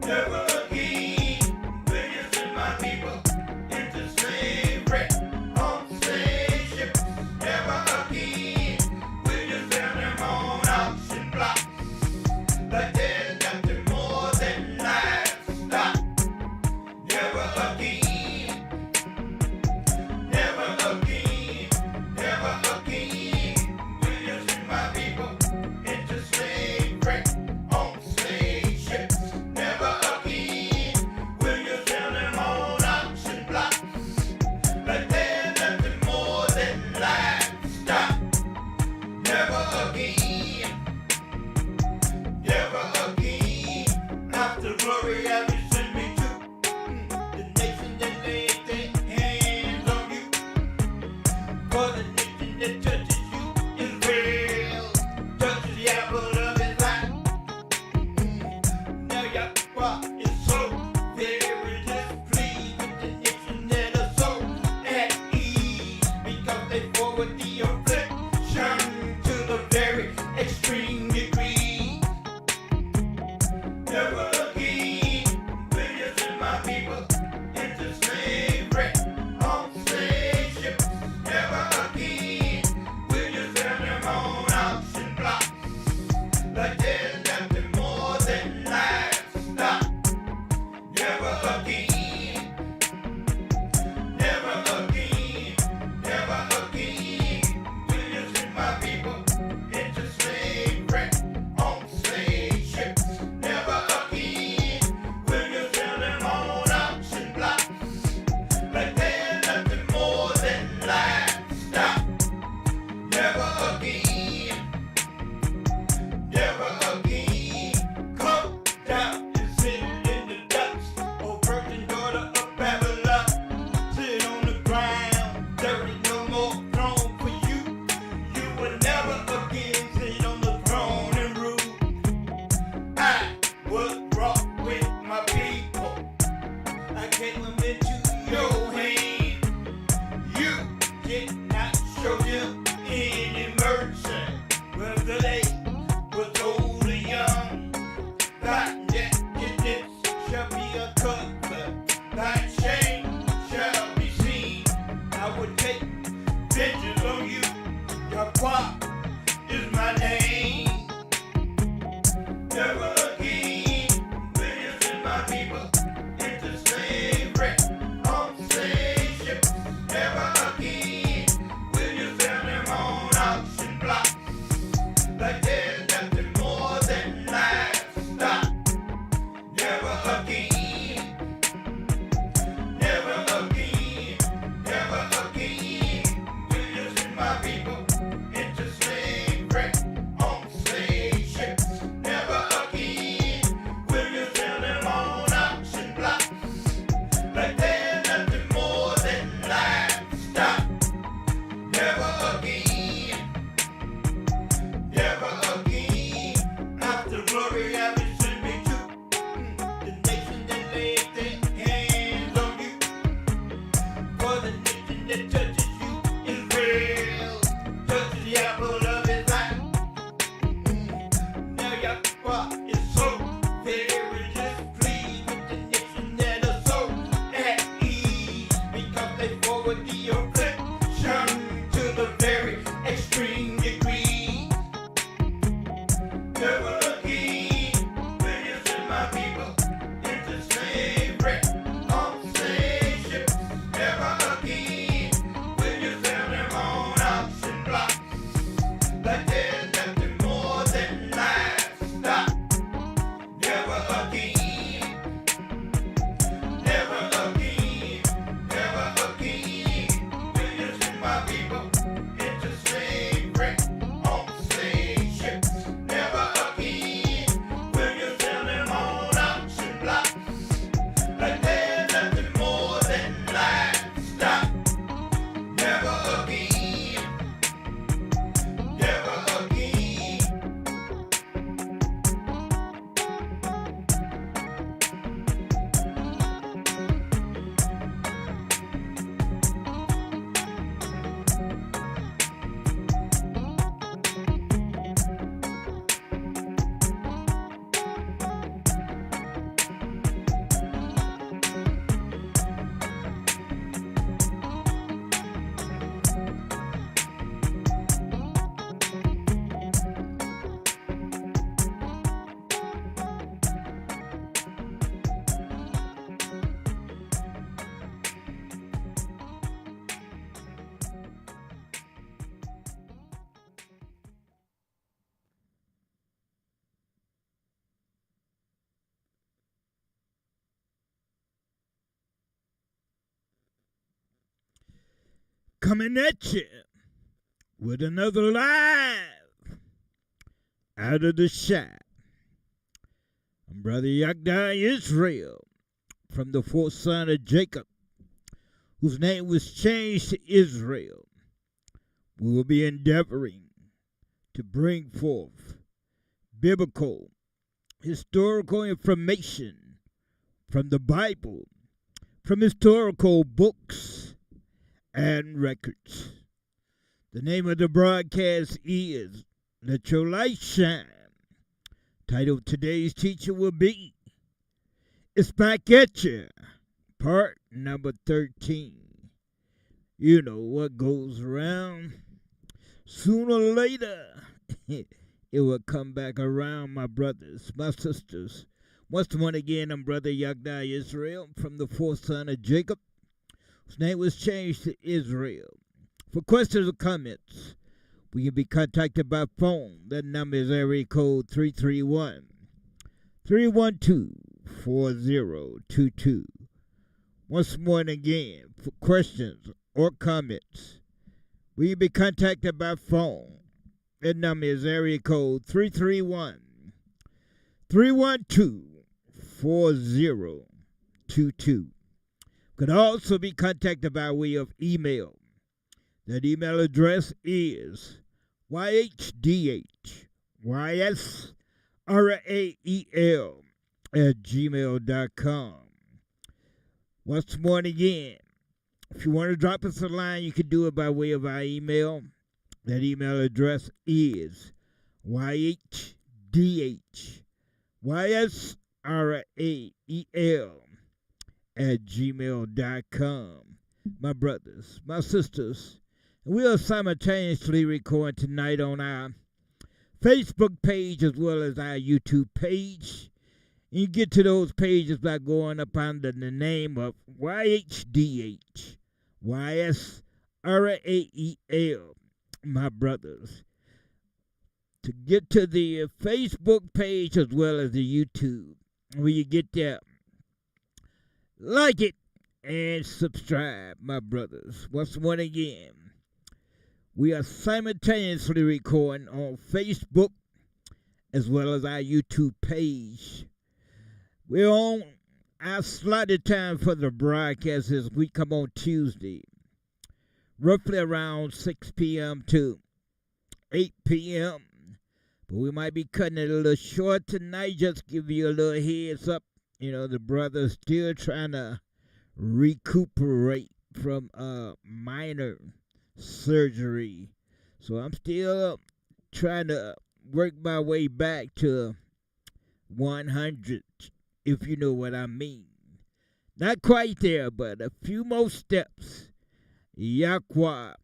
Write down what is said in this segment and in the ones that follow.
Never again will you send my people into slavery on slave ships. Never again will you sell them on auction blocks like there's nothing more than livestock. Never again, never again, never again will you send my people into slavery on slave ships. Never again will you sell them on auction blocks like there's nothing more than livestock. Never again, never again. After glory have you sent me to the nation that laid their hands on you. For the nation that touches you is real, touches the apple of his eye. Now Yahweh is so very displeased with the nation that are so at ease, because they forward the affliction to the very extreme degree. Never again will you send my people into slavery on slave ships. Never again will you sell them on auction blocks like there's nothing more than livestock. Never again, never again, never again will you send my people into slavery on slave ships. Never again. coming at you with another live out of the shop. I'm Brother Yagda Israel from the fourth son of Jacob, whose name was changed to Israel. We will be endeavoring to bring forth biblical, historical information from the Bible, from historical books and records. The name of the broadcast is Let Your Light Shine. Title of today's teaching will be It's Back at Ya, part number 13. You know what goes around. Sooner or later, it will come back around, my brothers, my sisters. Once again, I'm Brother Yagda Israel from the fourth son of Jacob, whose name was changed to Israel. For questions or comments, we can be contacted by phone. That number is area code 331-312-4022. Once more and again, for questions or comments, we can be contacted by phone. That number is area code 331-312-4022. Could also be contacted by way of email. That email address is yhdysrael@gmail.com. Once more and again, if you want to drop us a line, you can do it by way of our email. That email address is yhdysrael@gmail.com. My brothers, my sisters, we are simultaneously recording tonight on our Facebook page as well as our YouTube page. You get to those pages by going up under the name of YHDHYSRAEL, my brothers. To get to the Facebook page as well as the YouTube, where you get there, like it and subscribe, my brothers. Once more again, we are simultaneously recording on Facebook as well as our YouTube page. We're on our slotted time for the broadcast as we come on Tuesday, roughly around 6 p.m. to 8 p.m. But we might be cutting it a little short tonight, just give you a little heads up. You know, the brother's still trying to recuperate from minor surgery. So I'm still trying to work my way back to 100, if you know what I mean. Not quite there, but a few more steps. Yahweh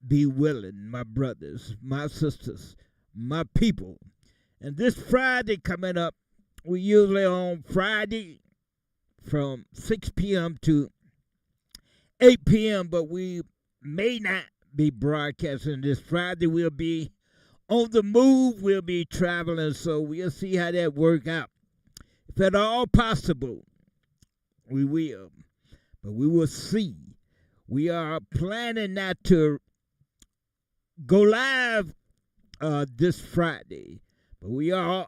be willing, my brothers, my sisters, my people. And this Friday coming up, we usually on Friday from 6 p.m. to 8 p.m., but we may not be broadcasting this Friday. We'll be on the move. We'll be traveling, so we'll see how that work out. If at all possible, we will. But we will see. We are planning not to go live this Friday, but we are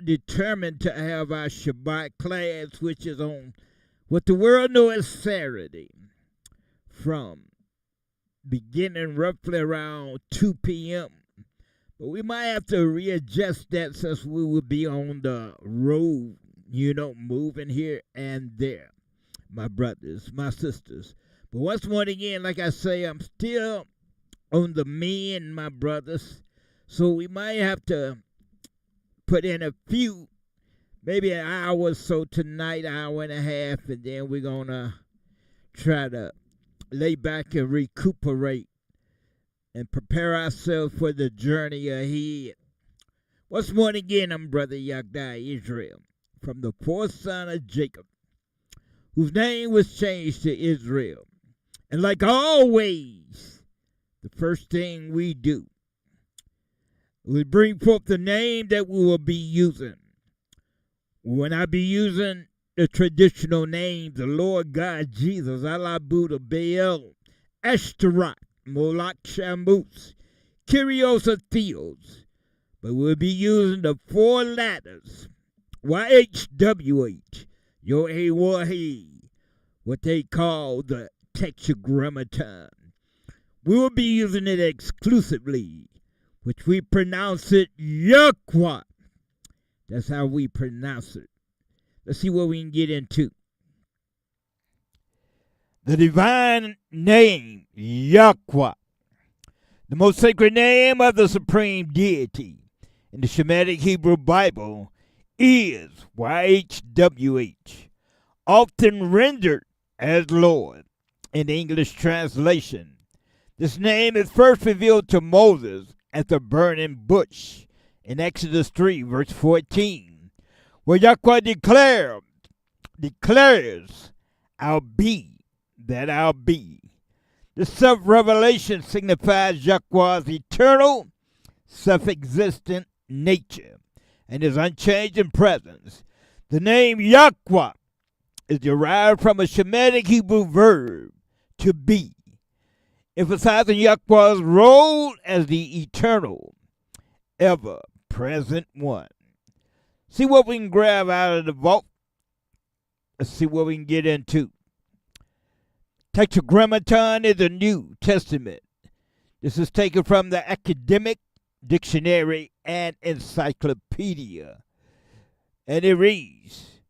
determined to have our Shabbat class, which is on what the world knows as Saturday, from beginning roughly around 2 p.m. But we might have to readjust that since we will be on the road, you know, moving here and there, my brothers, my sisters. But once more again, like I say, I'm still on the mend, my brothers. So we might have to put in a few, maybe an hour or so tonight, hour and a half, and then we're going to try to lay back and recuperate and prepare ourselves for the journey ahead. Once more again, I'm Brother Yagda Israel from the fourth son of Jacob, whose name was changed to Israel. And like always, the first thing we do, we bring forth the name that we will be using. We will not be using the traditional names, the Lord God, Jesus, Allah, Buddha, Baal, Ashtaroth, Moloch, Shammuz, Kyrios, or Theos. But we'll be using the four letters YHWH, Yod-Heh-Wah-Heh, what they call the Tetragrammaton. We will be using it exclusively, which we pronounce it Yahweh. That's how we pronounce it. Let's see what we can get into. The divine name, Yahweh, the most sacred name of the supreme deity in the Shemitic Hebrew Bible, is YHWH, often rendered as Lord in the English translation. This name is first revealed to Moses at the burning bush in Exodus 3, verse 14, where Yahweh declares, I'll be that I'll be. The self-revelation signifies Yahweh's eternal, self-existent nature and his unchanging presence. The name Yahweh is derived from a Shemitic Hebrew verb, to be, emphasizing Yahweh's role as the eternal, ever-present one. See what we can grab out of the vault. Let's see what we can get into. Tetragrammaton is the New Testament. This is taken from the Academic Dictionary and Encyclopedia. And it reads,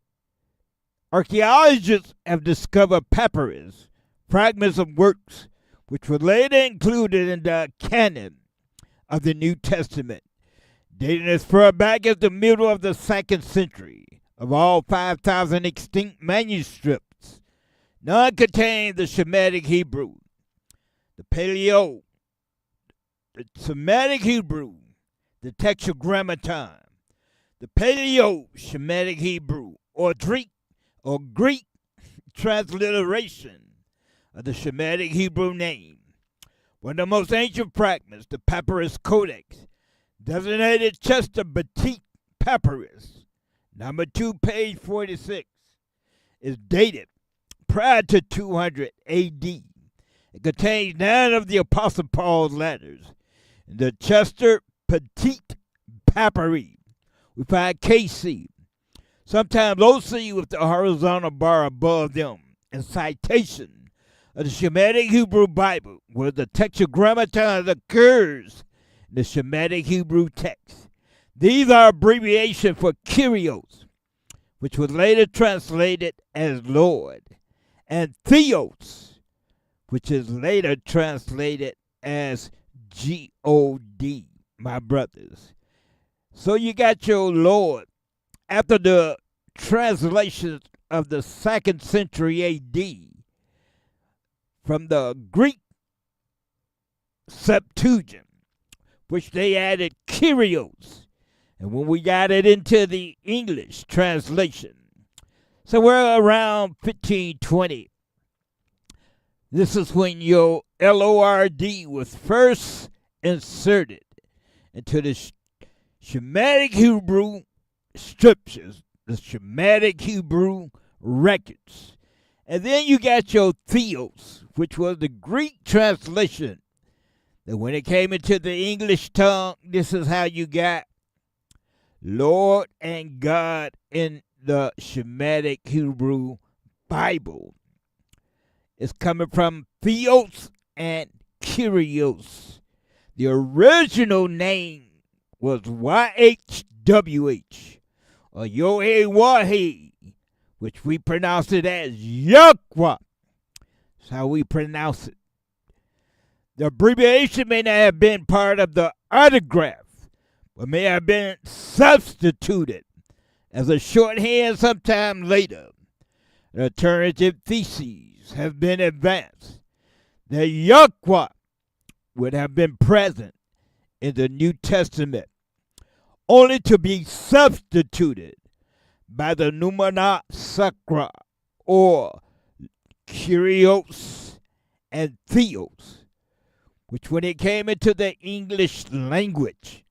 archaeologists have discovered papyrus, fragments of works, which were later included in the canon of the New Testament, dating as far back as the middle of the 2nd century. Of all 5,000 extinct manuscripts, none contain the Shemitic Hebrew, the Paleo, the Semitic Hebrew, the Tetragrammaton, the Paleo-Shemitic Hebrew, or Greek transliteration of the Shemitic Hebrew name. One of the most ancient fragments, the Papyrus Codex, designated Chester Batik Papyrus, number 2, page 46, is dated prior to 200 A.D. It contains 9 of the Apostle Paul's letters. In the Chester Petit Papyri, we find KC, sometimes OC with the horizontal bar above them, and citation of the Shemitic Hebrew Bible, where the Tetragrammaton occurs in the Shemitic Hebrew text. These are abbreviations for Kyrios, which was later translated as Lord, and Theos, which is later translated as God, my brothers. So you got your Lord after the translations of the 2nd century A.D. from the Greek Septuagint, which they added Kyrios. And when we got it into the English translation, somewhere around 1520, this is when your Lord was first inserted into the Shemitic Hebrew scriptures, the Shemitic Hebrew records. And then you got your Theos, which was the Greek translation. That when it came into the English tongue, this is how you got Lord and God in the Shemitic Hebrew Bible. It's coming from Theos and Kyrios. The original name was YHWH, or Yod-Heh-Wah-Heh, which we pronounce it as Yahweh. That's how we pronounce it. The abbreviation may not have been part of the autograph, but may have been substituted as a shorthand sometime later. An alternative theses have been advanced that Yahweh would have been present in the New Testament, only to be substituted by the Numena Sacra, or Kyrios and Theos, which when it came into the English language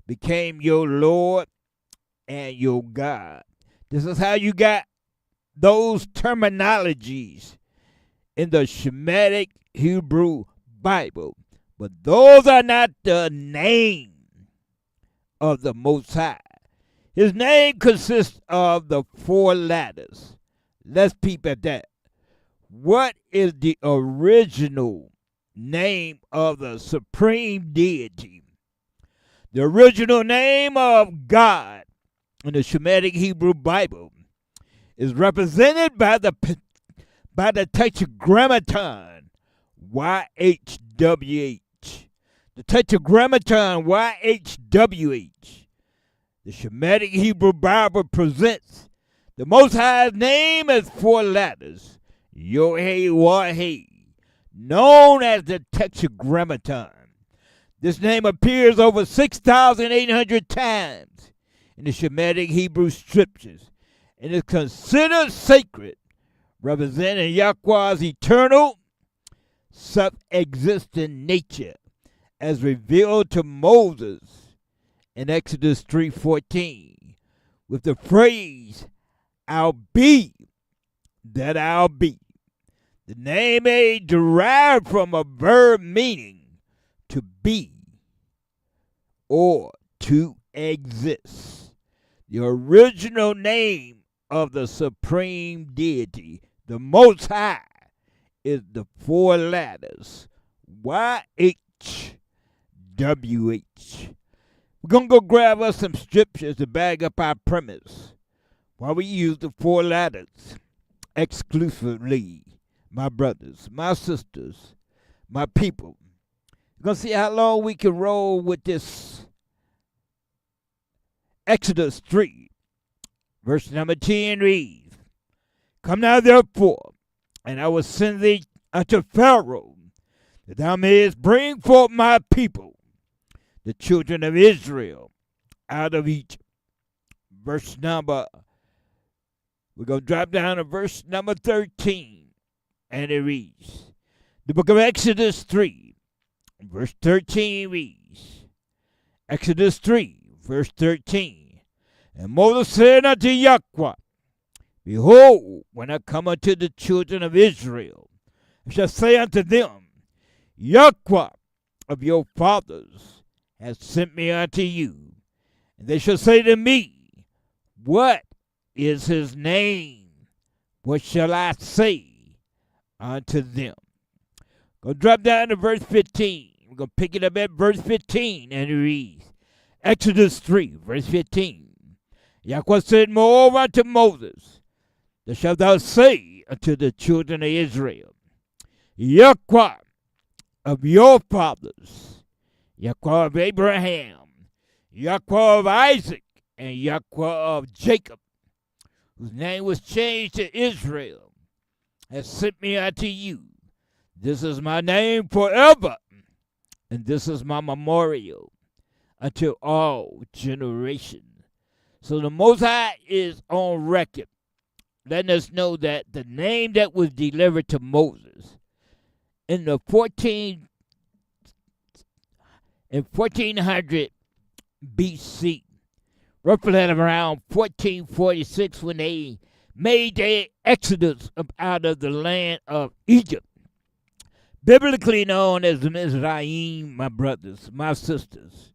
became your Lord and your God. This is how you got those terminologies in the Shemitic Hebrew Bible. But those are not the name of the Most High. His name consists of the 4 letters. Let's peep at that. What is the original name of the supreme deity? The original name of God in the Shemitic Hebrew Bible is represented by the Tetragrammaton, YHWH. The Tetragrammaton, YHWH. The Shemitic Hebrew Bible presents the Most High's name as 4 letters, Yod-Heh-Wah-Heh, known as the Tetragrammaton. This name appears over 6,800 times in the Shemitic Hebrew Scriptures and is considered sacred, representing Yahweh's eternal, self-existent nature as revealed to Moses in Exodus 3:14 with the phrase, I'll be that I'll be. The name may derive from a verb meaning to be or to exist. The original name of the supreme deity, the Most High, is the 4 letters YHWH. We're going to go grab us some scriptures to back up our premise while we use the 4 letters exclusively. My brothers, my sisters, my people. We're going to see how long we can roll with this Exodus 3, verse number 10 reads, Come now therefore, and I will send thee unto Pharaoh, that thou mayest bring forth my people, the children of Israel, out of Egypt. We're going to drop down to verse number 13. And it reads, the book of Exodus 3, verse 13 reads, Exodus 3, verse 13. And Moses said unto Yahweh, Behold, when I come unto the children of Israel, I shall say unto them, Yahweh of your fathers has sent me unto you. And they shall say to me, What is his name? What shall I say unto them? Go drop down to verse 15. We're going to pick it up at verse 15, and it reads, Exodus 3, verse 15. Yahweh said moreover unto Moses, Thus shalt thou say unto the children of Israel, Yahweh of your fathers, Yahweh of Abraham, Yahweh of Isaac, and Yahweh of Jacob, whose name was changed to Israel, has sent me unto you. This is my name forever, and this is my memorial unto all generations. So the Most High is on record, letting us know that the name that was delivered to Moses in 1400 BC, roughly at around 1446, when they made their exodus up out of the land of Egypt, biblically known as Mizraim, my brothers, my sisters.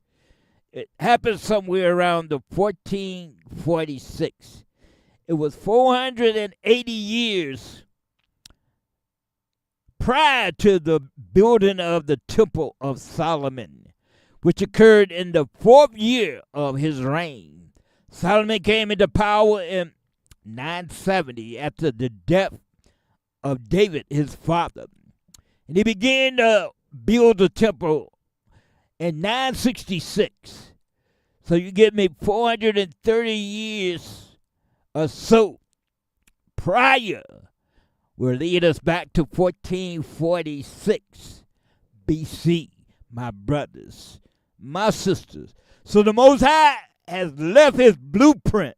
It happened somewhere around the 1446. It was 480 years prior to the building of the Temple of Solomon, which occurred in the 4th year of his reign. Solomon came into power in 970 after the death of David, his father. And he began to build the temple in 966. So you get me 430 years or so prior will lead us back to 1446 BC, my brothers, my sisters. So the Most High has left his blueprint.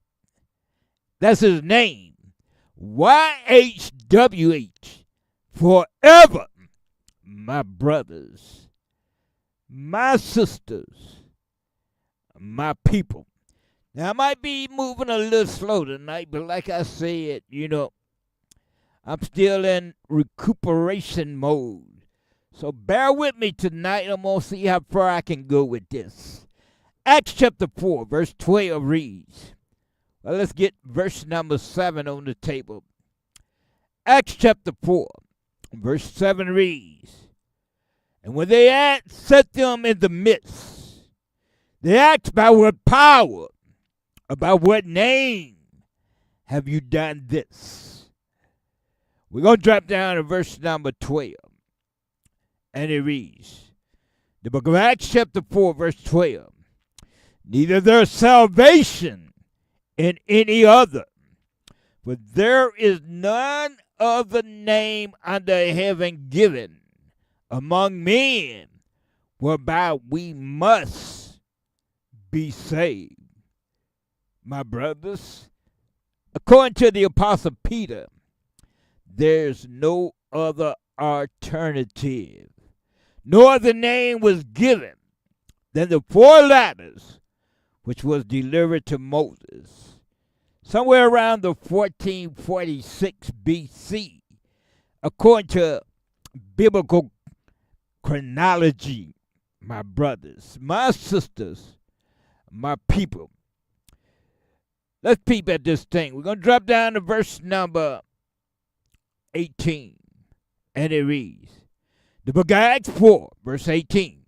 That's his name. YHWH. Forever. My brothers. My sisters. My people. Now, I might be moving a little slow tonight, but like I said, I'm still in recuperation mode. So bear with me tonight. I'm going to see how far I can go with this. Acts chapter 4, verse 12 reads. Well, let's get verse number 7 on the table. Acts chapter 4, verse 7 reads, and when they had set them in the midst, they asked by what power, about what name have you done this? We're going to drop down to verse number 12. And it reads, the book of Acts chapter 4, verse 12. Neither there's salvation in any other, for there is none other name under heaven given among men whereby we must be saved. My brothers, according to the Apostle Peter, there's no other alternative. No other name was given than the 4 letters which was delivered to Moses somewhere around the 1446 BC, according to biblical chronology. My brothers, my sisters, my people, let's peep at this thing. We're going to drop down to verse number 18, and it reads, the book of Acts 4, verse 18.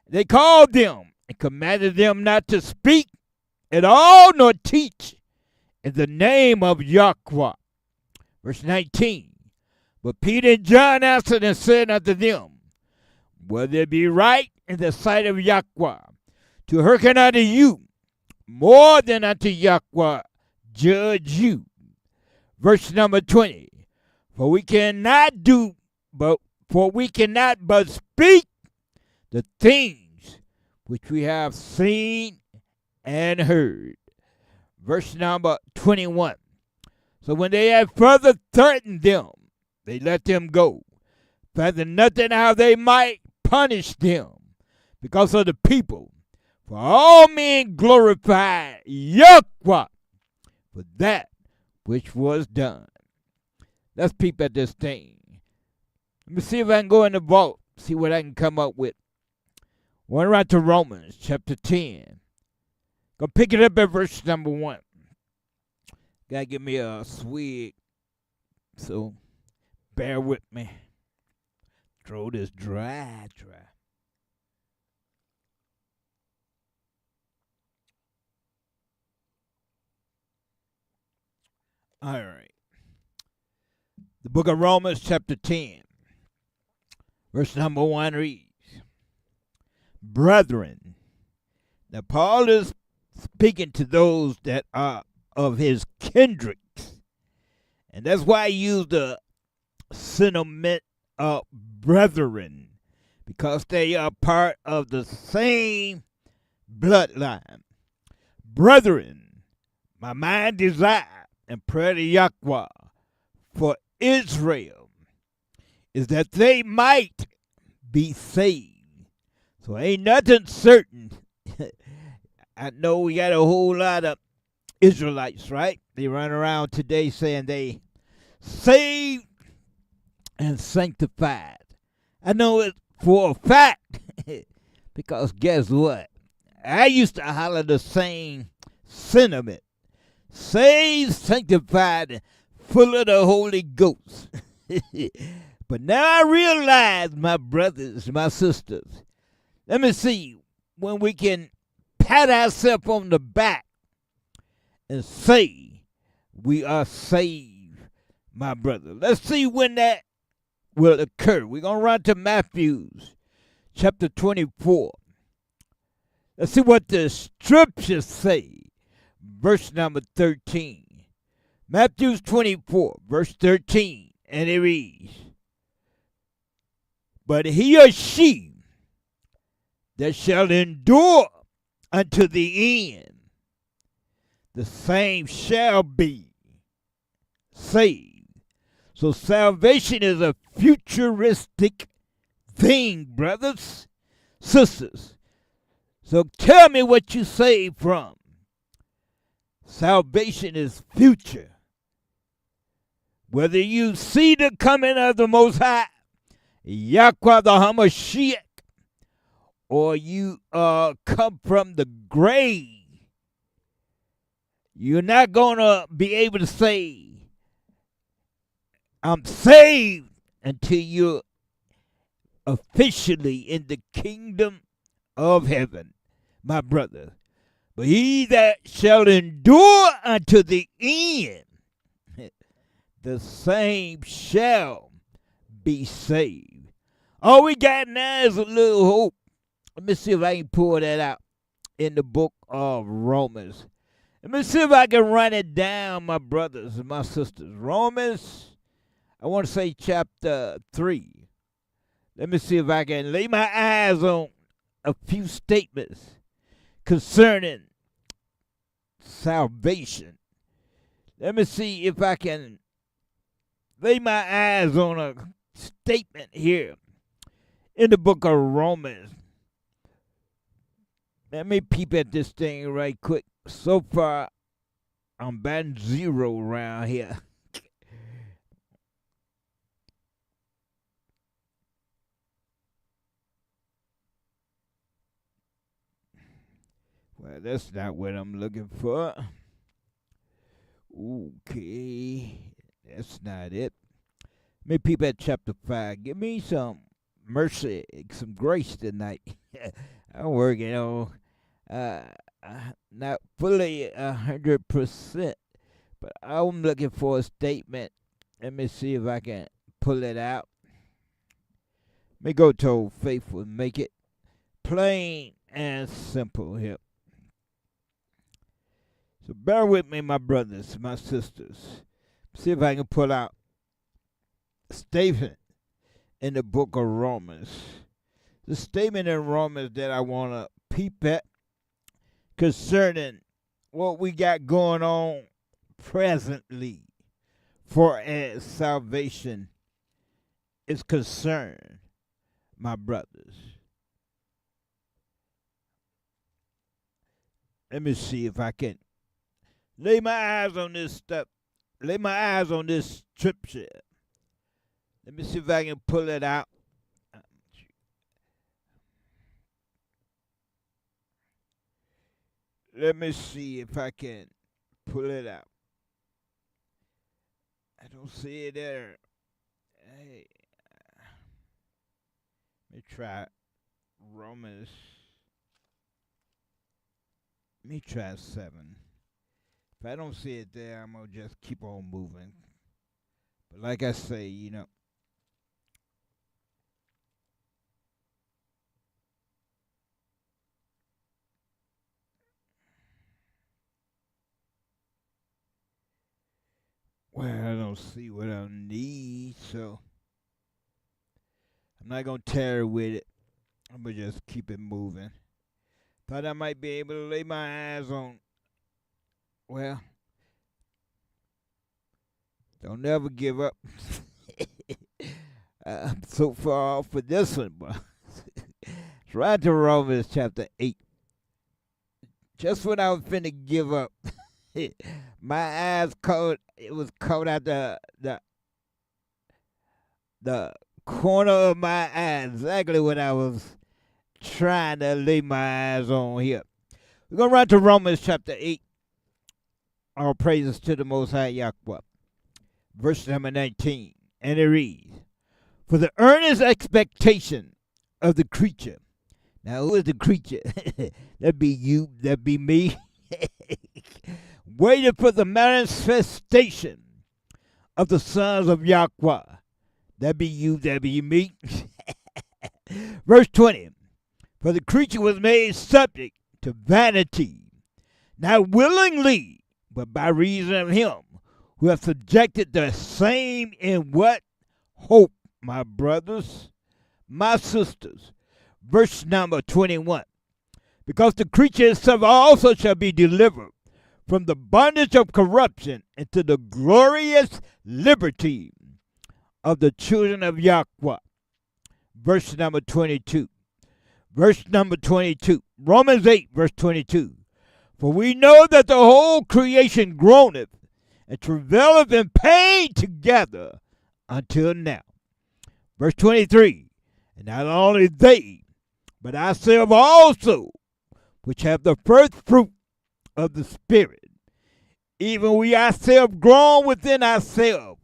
They called them and commanded them not to speak at all nor teach in the name of Yahweh. Verse 19. But Peter and John answered and said unto them, whether it be right in the sight of Yahweh to hearken unto you more than unto Yahweh judge you. Verse number 20. For we cannot but speak the things which we have seen and heard. Verse number 21. So when they had further threatened them, they let them go, finding nothing how they might punish them because of the people. For all men glorified Yahweh for that which was done. Let's peep at this thing. Let me see if I can go in the vault, see what I can come up with. We're right to Romans chapter 10. Go pick it up at verse number 1. Gotta give me a swig, so bear with me. Throat is dry. All right. The book of Romans chapter 10, verse number 1 reads, brethren. Now Paul is speaking to those that are of his kindred. And that's why I use the sentiment of brethren, because they are part of the same bloodline. Brethren, my mind desire and prayer to Yahweh for Israel is that they might be saved. So ain't nothing certain. I know we got a whole lot of Israelites, right? They run around today saying they saved and sanctified. I know it for a fact because guess what? I used to holler the same sentiment. Saved, sanctified, and full of the Holy Ghost. But now I realize, my brothers, my sisters, let me see when we can pat ourselves on the back and say we are saved, my brother. Let's see when that will occur. We're going to run to Matthew chapter 24. Let's see what the scriptures say. Verse number 13. Matthew 24, verse 13. And it reads, but he or she that shall endure unto the end, the same shall be saved. So salvation is a futuristic thing, brothers, sisters. So tell me what you saved from. Salvation is future. whether you see the coming of the Most High, Yahweh the Hamashiach, or you come from the grave, you're not going to be able to say, I'm saved, until you're officially in the kingdom of heaven, my brother. But he that shall endure unto the end, the same shall be saved. All we got now is a little hope. Let me see if I can pull that out in the book of Romans. Let me see if I can run it down, my brothers and my sisters. Romans, I want to say chapter 3. Let me see if I can lay my eyes on a few statements concerning salvation. Let me see if I can lay my eyes on a statement here in the book of Romans. Let me peep at this thing right quick. So far, I'm batting zero around here. Well, that's not what I'm looking for. Okay, that's not it. Let me peep at chapter 5. Give me some mercy, some grace tonight. I'm working on not fully 100%, but I'm looking for a statement. Let me see if I can pull it out. Let me go to Old Faithful and make it plain and simple here. So bear with me, my brothers, my sisters. See if I can pull out a statement in the book of Romans. The statement in Romans that I want to peep at concerning what we got going on presently for as salvation is concerned, my brothers. Let me see if I can lay my eyes on this stuff. Lay my eyes on this scripture. Let me see if I can pull it out. Let me see if I can pull it out. I don't see it there. Hey, let me try Romans. Let me try 7. If I don't see it there, I'm going to just keep on moving. But like I say, well, I don't see what I need, so I'm not going to tarry with it. I'm going to just keep it moving. Thought I might be able to lay my eyes on, well, don't never give up. I'm so far off for this one, but it's right to Romans chapter 8. Just when I was finna give up, my eyes caught, it was caught out the corner of my eye, exactly what I was trying to lay my eyes on here. We're going to run to Romans chapter 8. All praises to the Most High Yahweh. Verse number 19. And it reads, for the earnest expectation of the creature. Now, who is the creature? That'd be you. That'd be me. Waited for the manifestation of the sons of Yahweh. That'd be you. That'd be me. Verse 20. For the creature was made subject to vanity, not willingly, but by reason of him who hath subjected the same in what? Hope, my brothers, my sisters. Verse number 21. Because the creature itself also shall be delivered from the bondage of corruption into the glorious liberty of the children of Yahweh. Verse number 22. Verse number 22. Romans 8, verse 22. For we know that the whole creation groaneth and travaileth in pain together until now. Verse 23, and not only they, but ourselves also, which have the first fruit of the Spirit, even we ourselves grown within ourselves,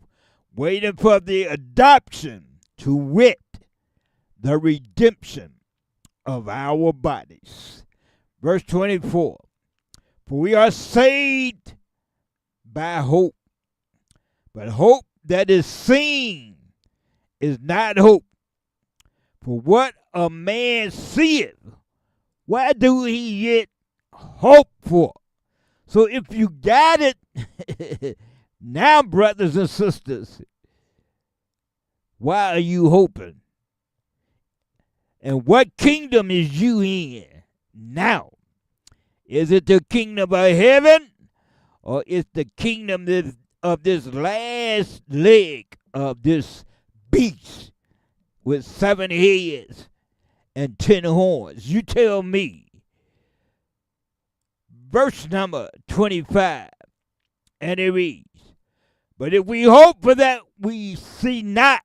waiting for the adoption, to wit, the redemption of our bodies. Verse 24, for we are saved by hope, but hope that is seen is not hope. For what a man seeth, why do he yet hope for? So if you got it, now, brothers and sisters, why are you hoping? And what kingdom is you in now? Is it the kingdom of heaven, or is the kingdom of this last leg of this beast with 7 heads and 10 horns? You tell me. Verse number 25, and it reads, but if we hope for that we see not,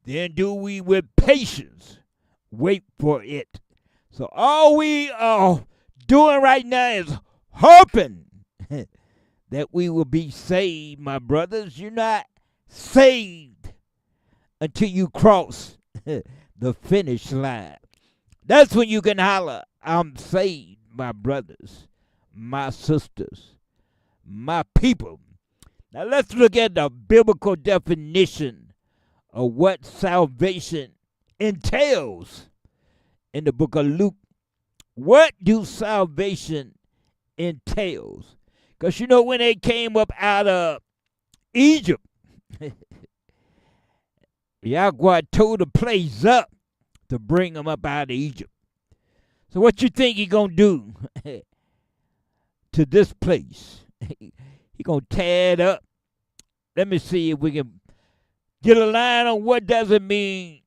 then do we with patience wait for it. So all we are doing right now is hoping that we will be saved, my brothers. You're not saved until you cross the finish line. That's when you can holler, I'm saved, my brothers, my sisters, my people. Now let's look at the biblical definition of what salvation entails in the book of Luke. What do salvation entails? Because you know when they came up out of Egypt, Yahweh told the place up to bring them up out of Egypt. So what you think he gonna do to this place? He gonna tear it up. Let me see if we can get a line on what does it mean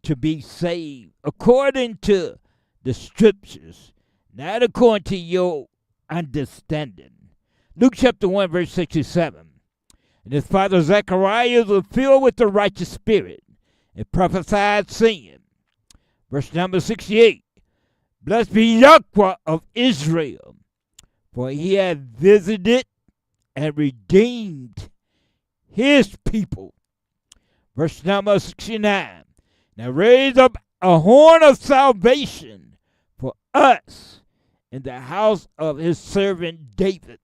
to be saved according to the scriptures, not according to your understanding. Luke chapter 1, verse 67. And his father Zacharias was filled with the righteous spirit and prophesied, saying, verse number 68, blessed be Yahweh of Israel, for he hath visited and redeemed his people. Verse number 69, now raise up a horn of salvation for us in the house of his servant David.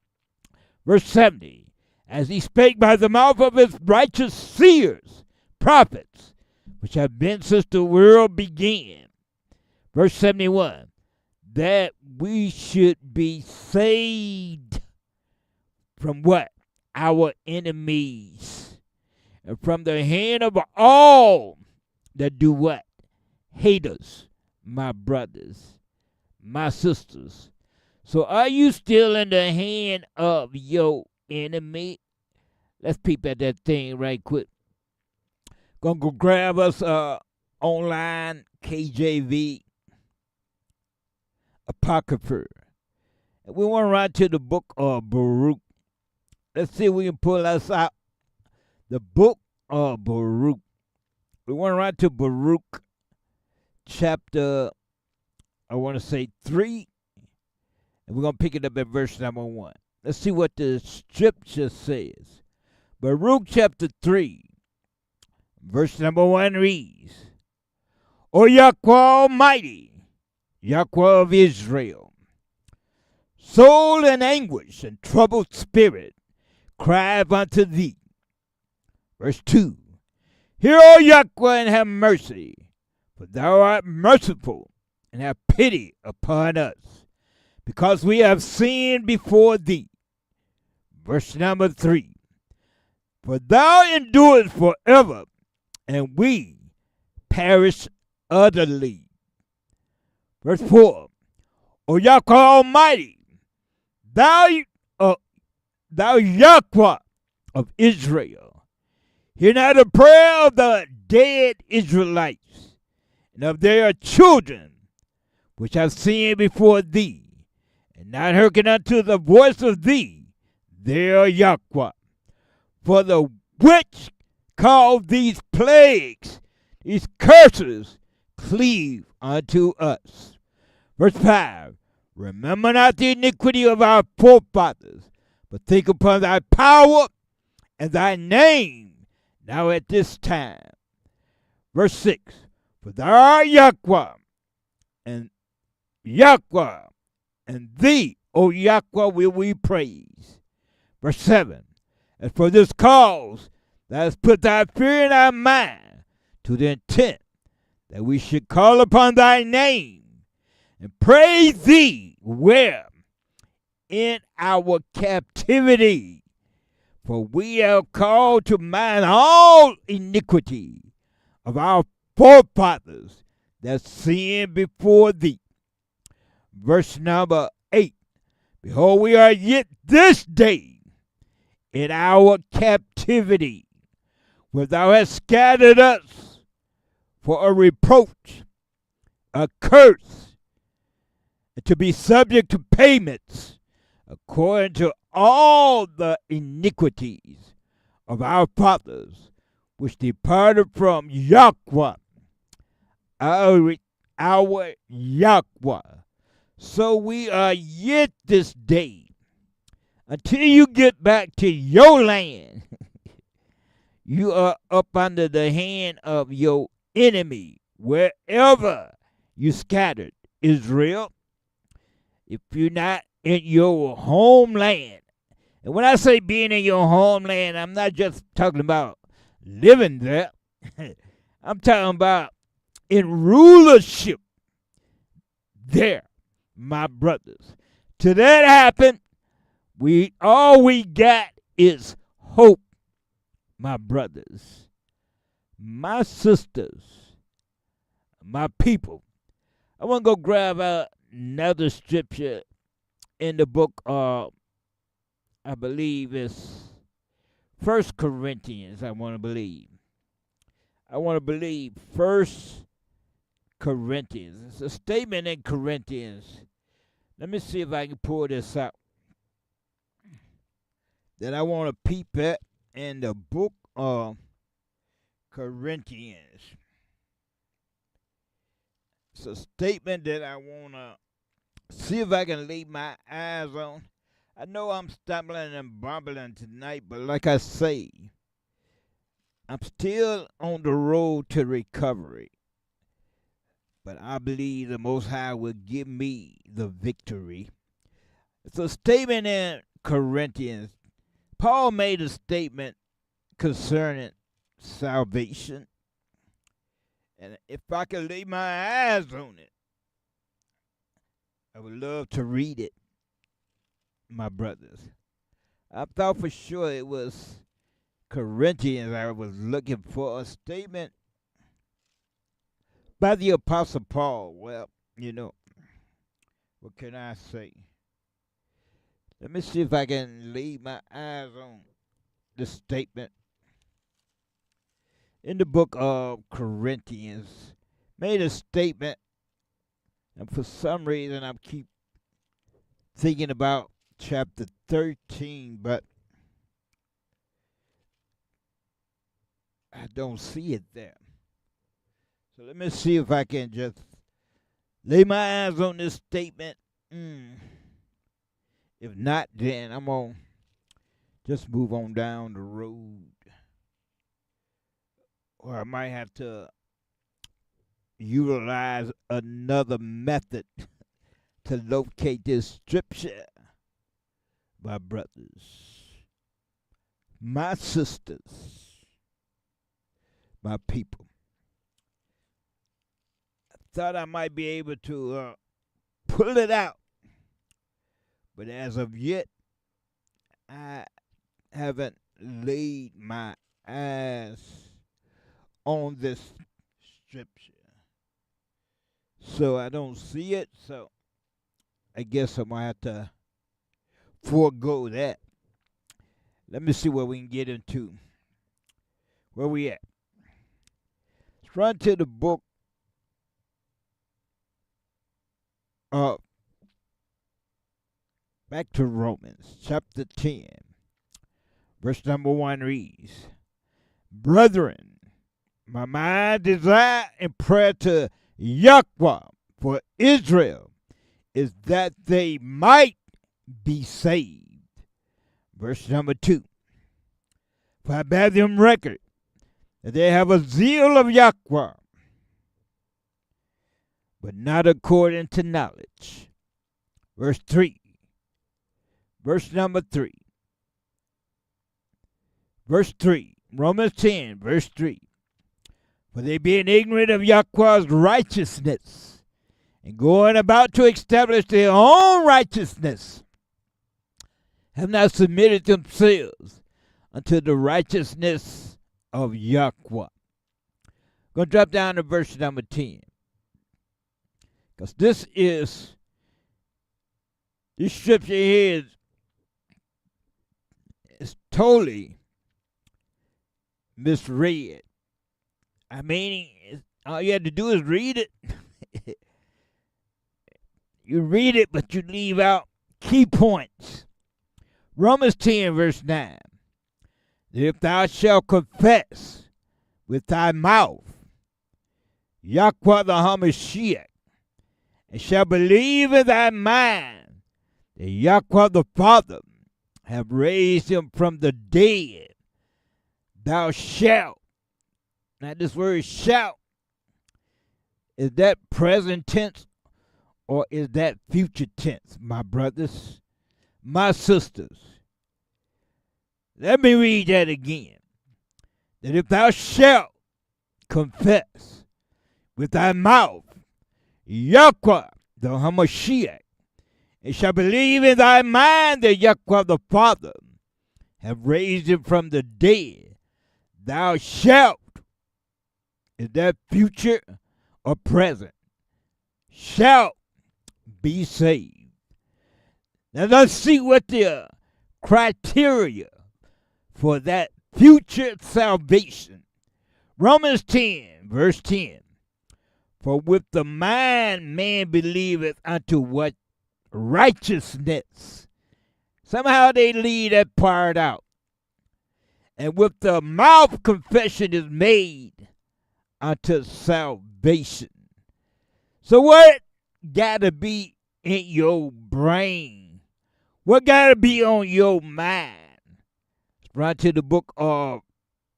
Verse 70, as he spake by the mouth of his righteous seers, prophets, which have been since the world began. Verse 71, that we should be saved from what? Our enemies. And from the hand of all that do what? Hate us, my brothers, my sisters. So are you still in the hand of your enemy? Let's peep at that thing right quick. Gonna go grab us online KJV Apocrypha. And we want to run to the book of Baruch. Let's see if we can pull us out. The book of Baruch. We want to run to Baruch chapter, I want to say 3. And we're going to pick it up at verse number 1. Let's see what the scripture says. Baruch chapter 3, verse number 1 reads, O Yahweh Almighty, Yahweh of Israel, soul in anguish and troubled spirit, cry unto thee. Verse 2, hear, O Yahweh, and have mercy, for thou art merciful, and have pity upon us, because we have sinned before thee. Verse number 3, for thou endurest forever, and we perish utterly. Verse 4, O Yahweh Almighty, thou Yahweh of Israel, hear now the prayer of the dead Israelites, and of their children, which have sinned before thee, and not hearken unto the voice of thee, their Yahweh. For the which caused these plagues, these curses, cleave unto us. Verse 5. Remember not the iniquity of our forefathers, but think upon thy power and thy name now at this time. Verse 6. For thou art Yahweh, and Yahweh, and thee, O Yahweh, will we praise. Verse 7. And for this cause thou hast put thy fear in our mind, to the intent that we should call upon thy name and praise thee where? In our captivity. For we are called to mind all iniquity of our forefathers that sinned before thee. Verse number 8. Behold, we are yet this day in our captivity, where thou hast scattered us for a reproach, a curse, and to be subject to payments according to all the iniquities of our fathers, which departed from Yahweh, our Yahweh. So we are yet this day until you get back to your land. You are up under the hand of your enemy wherever you scattered, Israel. If you're not in your homeland, and when I say being in your homeland, I'm not just talking about living there. I'm talking about in rulership there, my brothers. Till that happen, all we got is hope, my brothers, my sisters, my people. I want to go grab another scripture in the book of, I believe it's 1 Corinthians, I want to believe. I want to believe 1 Corinthians. It's a statement in Corinthians. Let me see if I can pull this out. That I want to peep at in the book of Corinthians. It's a statement that I want to see if I can lay my eyes on. I know I'm stumbling and bumbling tonight, but like I say, I'm still on the road to recovery. But I believe the Most High will give me the victory. It's a statement in Corinthians. Paul made a statement concerning salvation. And if I could lay my eyes on it, I would love to read it, my brothers. I thought for sure it was Corinthians I was looking for, a statement by the Apostle Paul. Well, what can I say? Let me see if I can lay my eyes on the statement in the book of Corinthians. Made a statement, and for some reason I keep thinking about chapter 13, but I don't see it there. So let me see if I can just lay my eyes on this statement. If not, then I'm going to just move on down the road. Or I might have to utilize another method to locate this scripture. My brothers, my sisters, my people. I thought I might be able to pull it out. But as of yet, I haven't laid my eyes on this scripture. So I don't see it. So I guess I'm going to have to forego that. Let me see what we can get into. Where we at? Let's run to the book of, back to Romans chapter 10. Verse number 1 reads, Brethren, my mind desire and prayer to Yahweh for Israel is that they might be saved. Verse number 2, for I bear them record that they have a zeal of Yahweh, but not according to knowledge. Verse 3, verse number 3, verse 3, Romans 10, verse 3. For they being ignorant of Yahweh's righteousness, and going about to establish their own righteousness, have not submitted themselves unto the righteousness of Yahweh. Going to drop down to verse number 10. Because this scripture here is totally misread. I mean, all you had to do is read it. You read it, but you leave out key points. Romans 10, verse 9. That if thou shalt confess with thy mouth Yahweh the Hamashiach, and shalt believe in thy mind that Yahweh the Father have raised him from the dead, thou shalt. Now this word shalt, is that present tense or is that future tense, my brothers, my sisters? Let me read that again. That if thou shalt confess with thy mouth Yahweh the Hamashiach, and shall believe in thy mind that Yahweh the Father have raised him from the dead, thou shalt. Is that future or present? Shalt be saved. Now let's see what the criteria for that future salvation. Romans 10, verse 10. For with the mind man believeth unto what? Righteousness. Somehow they leave that part out. And with the mouth confession is made unto salvation. So what gotta be in your brain? What gotta be on your mind? Let's run to the book of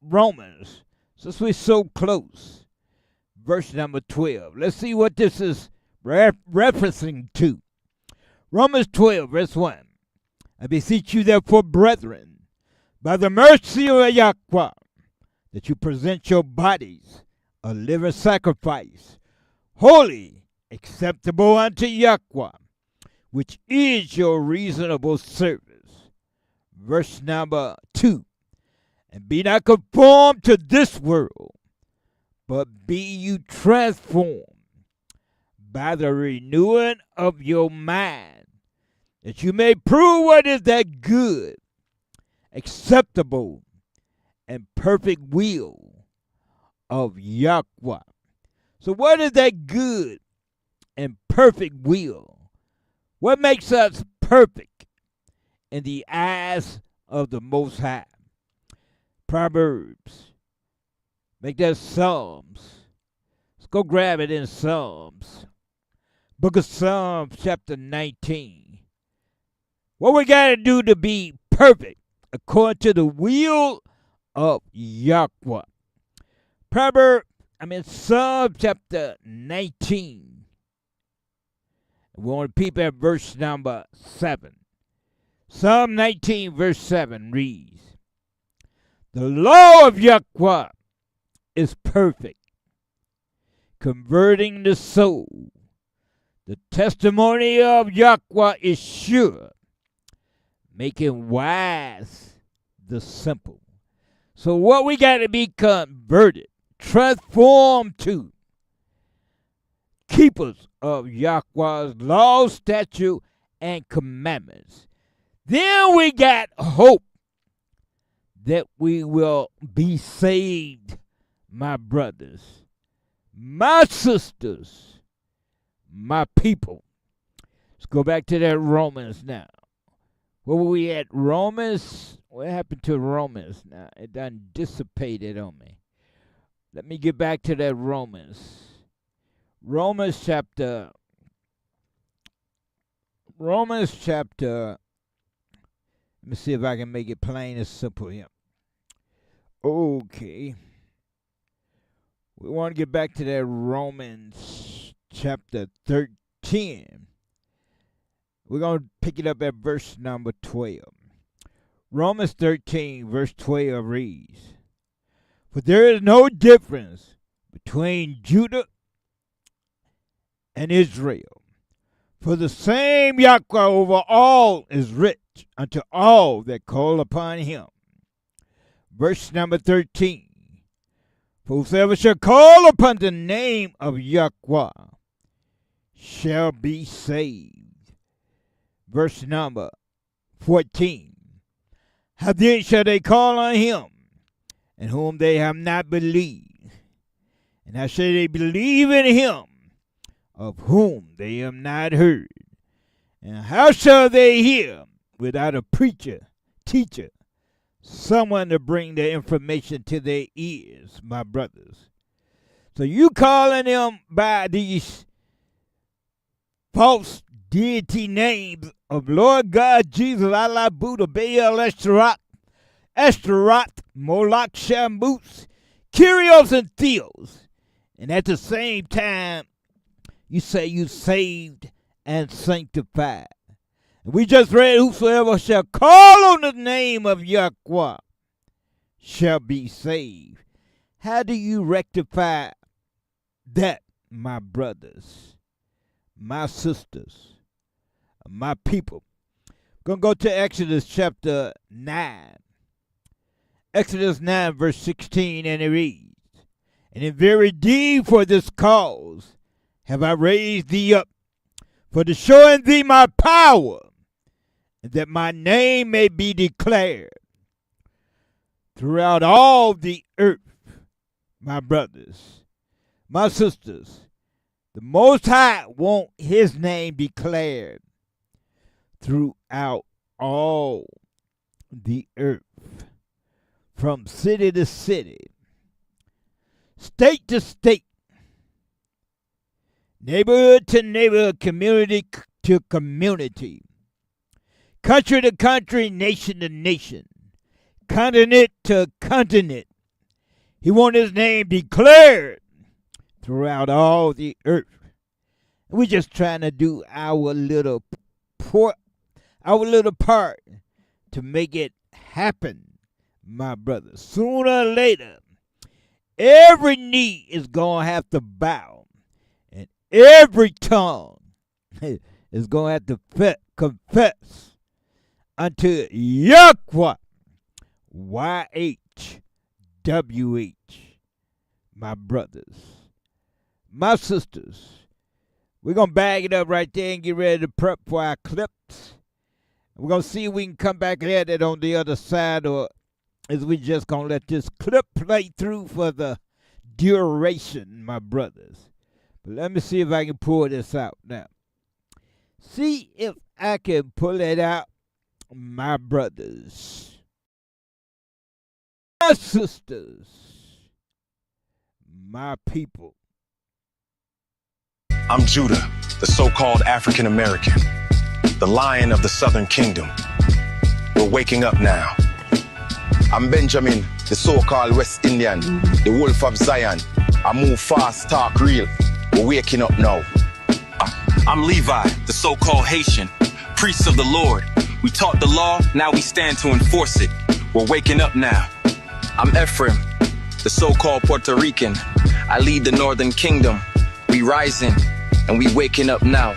Romans, since we're so close. Verse number 12. Let's see what this is referencing to. Romans 12, verse 1. I beseech you therefore, brethren, by the mercy of Yahweh, that you present your bodies a living sacrifice, holy, acceptable unto Yahweh, which is your reasonable service. Verse number 2. And be not conformed to this world, but be you transformed by the renewing of your mind, that you may prove what is that good, acceptable, and perfect will of Yahweh. So what is that good and perfect will? What makes us perfect in the eyes of the Most High? Proverbs. Make that Psalms. Let's go grab it in Psalms. Book of Psalms, chapter 19. What we got to do to be perfect according to the will of Yahweh. Psalm chapter 19. We want to peep at verse number 7. Psalm 19, verse 7 reads, The law of Yahweh is perfect, converting the soul. The testimony of Yahweh is sure, making wise the simple. So what we got to be converted, transformed to, keepers of Yahweh's law, statute, and commandments. Then we got hope that we will be saved, my brothers, my sisters, my people. Let's go back to that Romans now. Where were we at? Romans What happened to Romans now? It done dissipated on me. Let me get back to that Romans. Romans chapter. Let me see if I can make it plain and simple here. Okay. We want to get back to that Romans chapter 13. We're going to pick it up at verse number 12. Romans 13, verse 12 reads, "For there is no difference between Judah and Israel. For the same Yahweh over all is rich unto all that call upon him." Verse number 13. "For whosoever shall call upon the name of Yahweh shall be saved." Verse number 14. "How then shall they call on him in whom they have not believed? And how shall they believe in him of whom they have not heard? And how shall they hear without a preacher, teacher, someone to bring the information to their ears?" My brothers. So you calling them by these false deity names of Lord God, Jesus, Allah, Buddha, Baal, Ashtaroth, Moloch, Shammuz, Kyrios, and Theos. And at the same time, you say you saved and sanctified. And we just read, "Whosoever shall call on the name of Yahweh shall be saved." How do you rectify that, my brothers, my sisters, my people? We're going to go to Exodus chapter 9. Exodus 9, verse 16, and it reads, "And in very deed for this cause have I raised thee up, for to show in thee my power, and that my name may be declared throughout all the earth." My brothers, my sisters, the Most High want his name declared throughout all the earth, from city to city, state to state, neighborhood to neighborhood, community to community, country to country, nation to nation, continent to continent. He wants his name declared throughout all the earth. We're just trying to do our little part to make it happen, my brothers. Sooner or later, every knee is going to have to bow, and every tongue is going to have to confess unto Yahweh, YHWH, my brothers, my sisters. We're going to bag it up right there and get ready to prep for our clips. We're going to see if we can come back and add it on the other side, or is we just going to let this clip play through for the duration, my brothers. But let me see if I can pull this out now. See if I can pull it out, my brothers, my sisters, my people. I'm Judah, the so-called African American, the lion of the Southern Kingdom. We're waking up now. I'm Benjamin, the so-called West Indian, the wolf of Zion. I move fast, talk real. We're waking up now. I'm Levi, the so-called Haitian, priest of the Lord. We taught the law, now we stand to enforce it. We're waking up now. I'm Ephraim, the so-called Puerto Rican. I lead the Northern Kingdom. We rising, and we waking up now.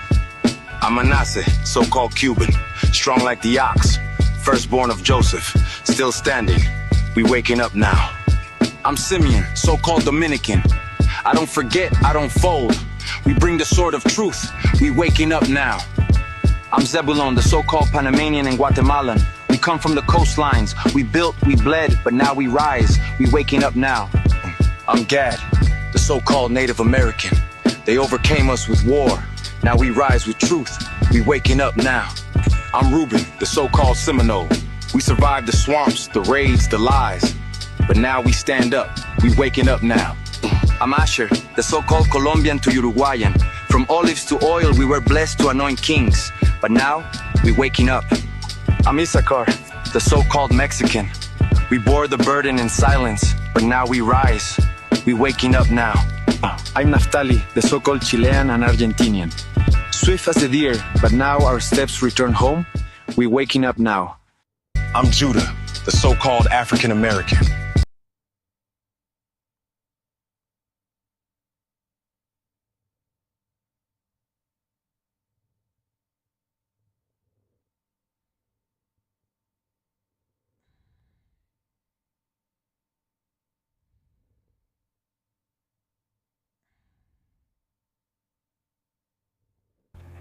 I'm Manasseh, so-called Cuban, strong like the ox, firstborn of Joseph, still standing. We waking up now. I'm Simeon, so-called Dominican. I don't forget, I don't fold. We bring the sword of truth. We waking up now. I'm Zebulon, the so-called Panamanian and Guatemalan. We come from the coastlines. We built, we bled, but now we rise. We waking up now. I'm Gad, the so-called Native American. They overcame us with war. Now we rise with truth. We waking up now. I'm Reuben, the so-called Seminole. We survived the swamps, the raids, the lies. But now we stand up. We waking up now. I'm Asher, the so-called Colombian to Uruguayan. From olives to oil, we were blessed to anoint kings. But now, we waking up. I'm Issachar, the so-called Mexican. We bore the burden in silence, but now we rise. We waking up now. I'm Naftali, the so-called Chilean and Argentinian. Swift as a deer, but now our steps return home. We waking up now. I'm Judah, the so-called African American.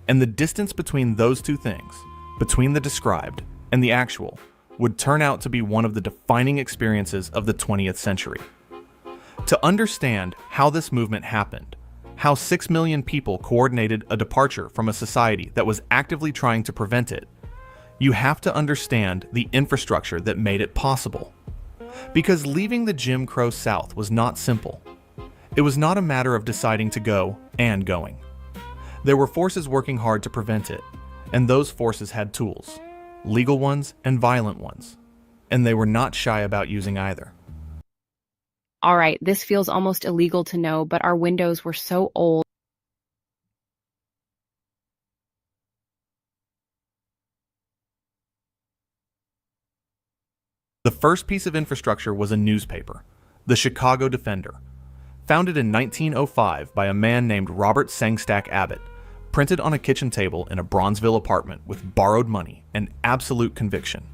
And the distance between those two things, between the described and the actual, would turn out to be one of the defining experiences of the 20th century. To understand how this movement happened, how 6 million people coordinated a departure from a society that was actively trying to prevent it, you have to understand the infrastructure that made it possible. Because leaving the Jim Crow South was not simple. It was not a matter of deciding to go and going. There were forces working hard to prevent it, and those forces had tools, legal ones and violent ones, and they were not shy about using either. All right, this feels almost illegal to know, but our windows were so old. The first piece of infrastructure was a newspaper, the Chicago Defender, founded in 1905 by a man named Robert Sangstack Abbott, printed on a kitchen table in a Bronzeville apartment with borrowed money and absolute conviction.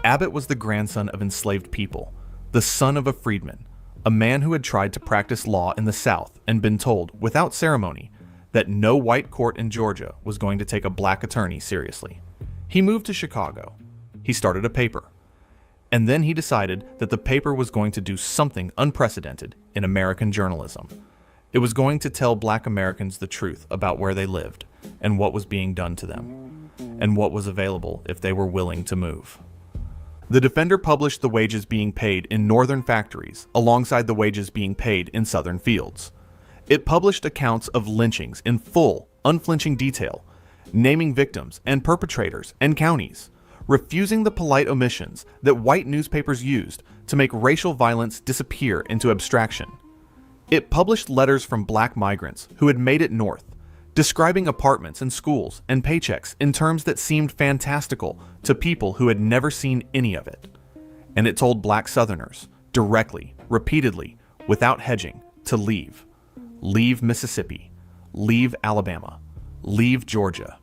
Abbott was the grandson of enslaved people, the son of a freedman, a man who had tried to practice law in the South and been told, without ceremony, that no white court in Georgia was going to take a black attorney seriously. He moved to Chicago. He started a paper. And then he decided that the paper was going to do something unprecedented in American journalism. It was going to tell black Americans the truth about where they lived and what was being done to them, and what was available if they were willing to move. The Defender published the wages being paid in northern factories alongside the wages being paid in southern fields. It published accounts of lynchings in full, unflinching detail, naming victims and perpetrators and counties, refusing the polite omissions that white newspapers used to make racial violence disappear into abstraction. It published letters from black migrants who had made it north, describing apartments and schools and paychecks in terms that seemed fantastical to people who had never seen any of it. And it told black Southerners, directly, repeatedly, without hedging, to leave. Leave Mississippi. Leave Alabama. Leave Georgia.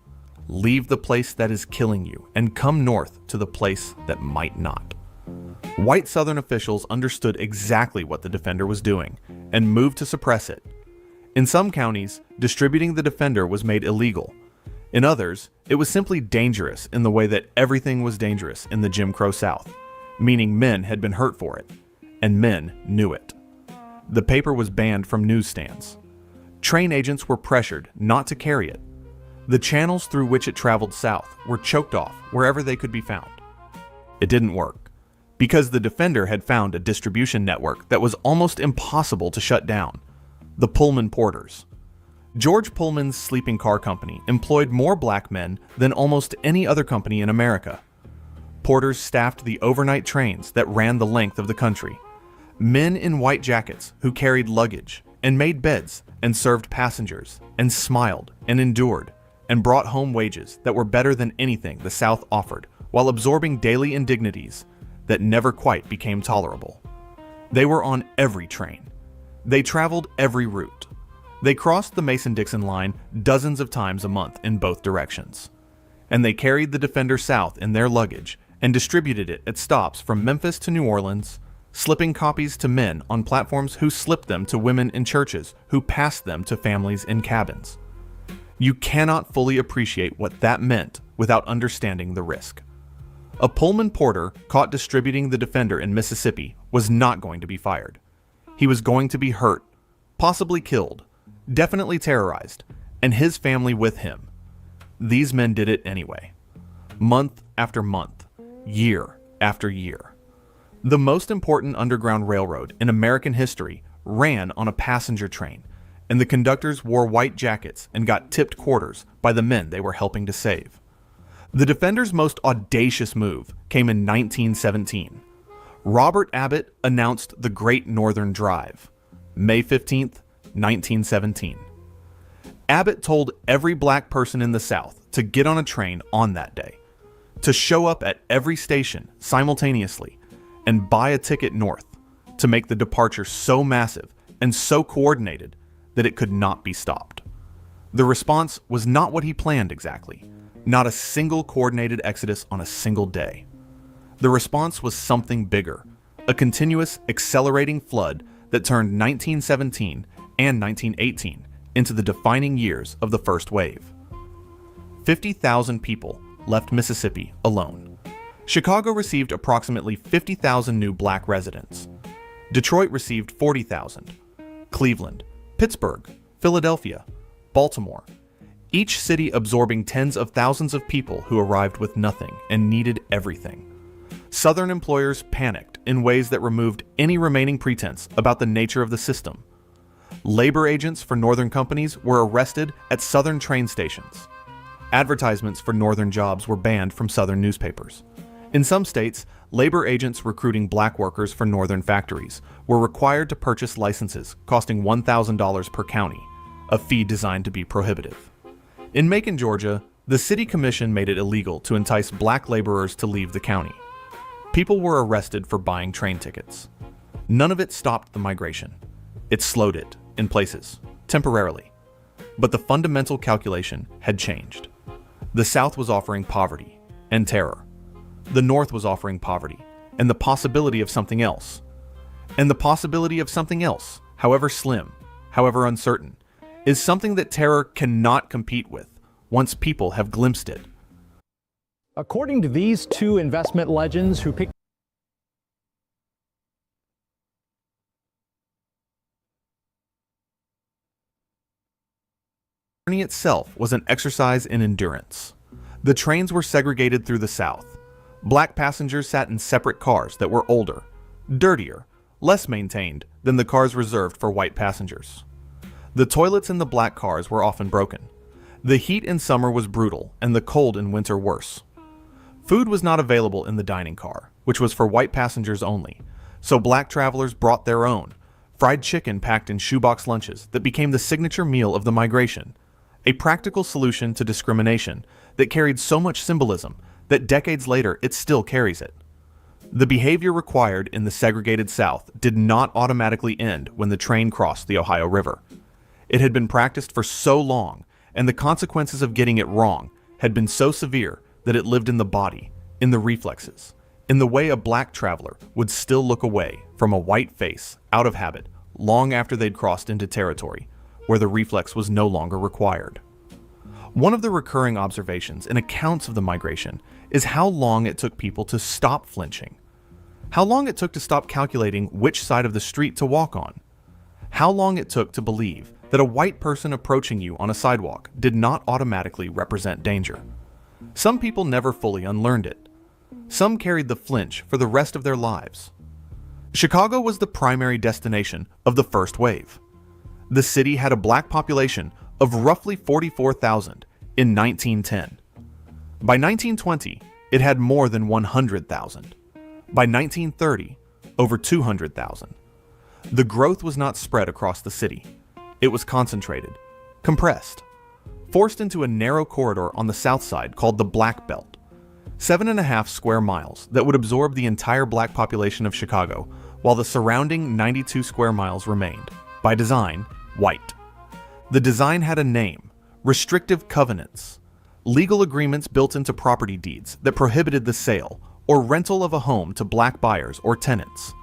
Leave the place that is killing you and come north to the place that might not. White Southern officials understood exactly what the Defender was doing and moved to suppress it. In some counties, distributing the Defender was made illegal. In others, it was simply dangerous in the way that everything was dangerous in the Jim Crow South, meaning men had been hurt for it, and men knew it. The paper was banned from newsstands. Train agents were pressured not to carry it. The channels through which it traveled south were choked off wherever they could be found. It didn't work, because the Defender had found a distribution network that was almost impossible to shut down: the Pullman Porters. George Pullman's sleeping car company employed more black men than almost any other company in America. Porters staffed the overnight trains that ran the length of the country. Men in white jackets who carried luggage and made beds and served passengers and smiled and endured and brought home wages that were better than anything the South offered, while absorbing daily indignities that never quite became tolerable. They were on every train. They traveled every route. They crossed the Mason-Dixon line dozens of times a month in both directions. And they carried the Defender south in their luggage and distributed it at stops from Memphis to New Orleans, slipping copies to men on platforms who slipped them to women in churches who passed them to families in cabins. You cannot fully appreciate what that meant without understanding the risk. A Pullman porter caught distributing the Defender in Mississippi was not going to be fired. He was going to be hurt, possibly killed, definitely terrorized, and his family with him. These men did it anyway. Month after month, year after year. The most important underground railroad in American history ran on a passenger train, and the conductors wore white jackets and got tipped quarters by the men they were helping to save. The Defenders' most audacious move came in 1917. Robert Abbott announced the Great Northern Drive, May 15th, 1917. Abbott told every black person in the South to get on a train on that day, to show up at every station simultaneously, and buy a ticket north, to make the departure so massive and so coordinated that it could not be stopped. The response was not what he planned exactly, not a single coordinated exodus on a single day. The response was something bigger, a continuous, accelerating flood that turned 1917 and 1918 into the defining years of the first wave. 50,000 people left Mississippi alone. Chicago received approximately 50,000 new black residents. Detroit received 40,000. Cleveland, Pittsburgh, Philadelphia, Baltimore, each city absorbing tens of thousands of people who arrived with nothing and needed everything. Southern employers panicked in ways that removed any remaining pretense about the nature of the system. Labor agents for Northern companies were arrested at Southern train stations. Advertisements for Northern jobs were banned from Southern newspapers. In some states, labor agents recruiting black workers for Northern factories were required to purchase licenses costing $1,000 per county, a fee designed to be prohibitive. In Macon, Georgia, the city commission made it illegal to entice black laborers to leave the county. People were arrested for buying train tickets. None of it stopped the migration. It slowed it, in places, temporarily. But the fundamental calculation had changed. The South was offering poverty and terror. The North was offering poverty and the possibility of something else. And the possibility of something else, however slim, however uncertain, is something that terror cannot compete with once people have glimpsed it. According to these two investment legends who picked The journey itself was an exercise in endurance. The trains were segregated through the South. Black passengers sat in separate cars that were older, dirtier, less maintained than the cars reserved for white passengers. The toilets in the black cars were often broken. The heat in summer was brutal and the cold in winter worse. Food was not available in the dining car, which was for white passengers only, so black travelers brought their own, fried chicken packed in shoebox lunches that became the signature meal of the migration, a practical solution to discrimination that carried so much symbolism that decades later it still carries it. The behavior required in the segregated South did not automatically end when the train crossed the Ohio River. It had been practiced for so long, and the consequences of getting it wrong had been so severe that it lived in the body, in the reflexes, in the way a black traveler would still look away from a white face out of habit long after they'd crossed into territory where the reflex was no longer required. One of the recurring observations in accounts of the migration is how long it took people to stop flinching, how long it took to stop calculating which side of the street to walk on, how long it took to believe that a white person approaching you on a sidewalk did not automatically represent danger. Some people never fully unlearned it. Some carried the flinch for the rest of their lives. Chicago was the primary destination of the first wave. The city had a black population of roughly 44,000 in 1910. By 1920, it had more than 100,000. By 1930, over 200,000. The growth was not spread across the city. It was concentrated, compressed, forced into a narrow corridor on the south side called the Black Belt, 7.5 square miles that would absorb the entire black population of Chicago, while the surrounding 92 square miles remained, by design, white. The design had a name: restrictive covenants, legal agreements built into property deeds that prohibited the sale or rental of a home to black buyers or tenants.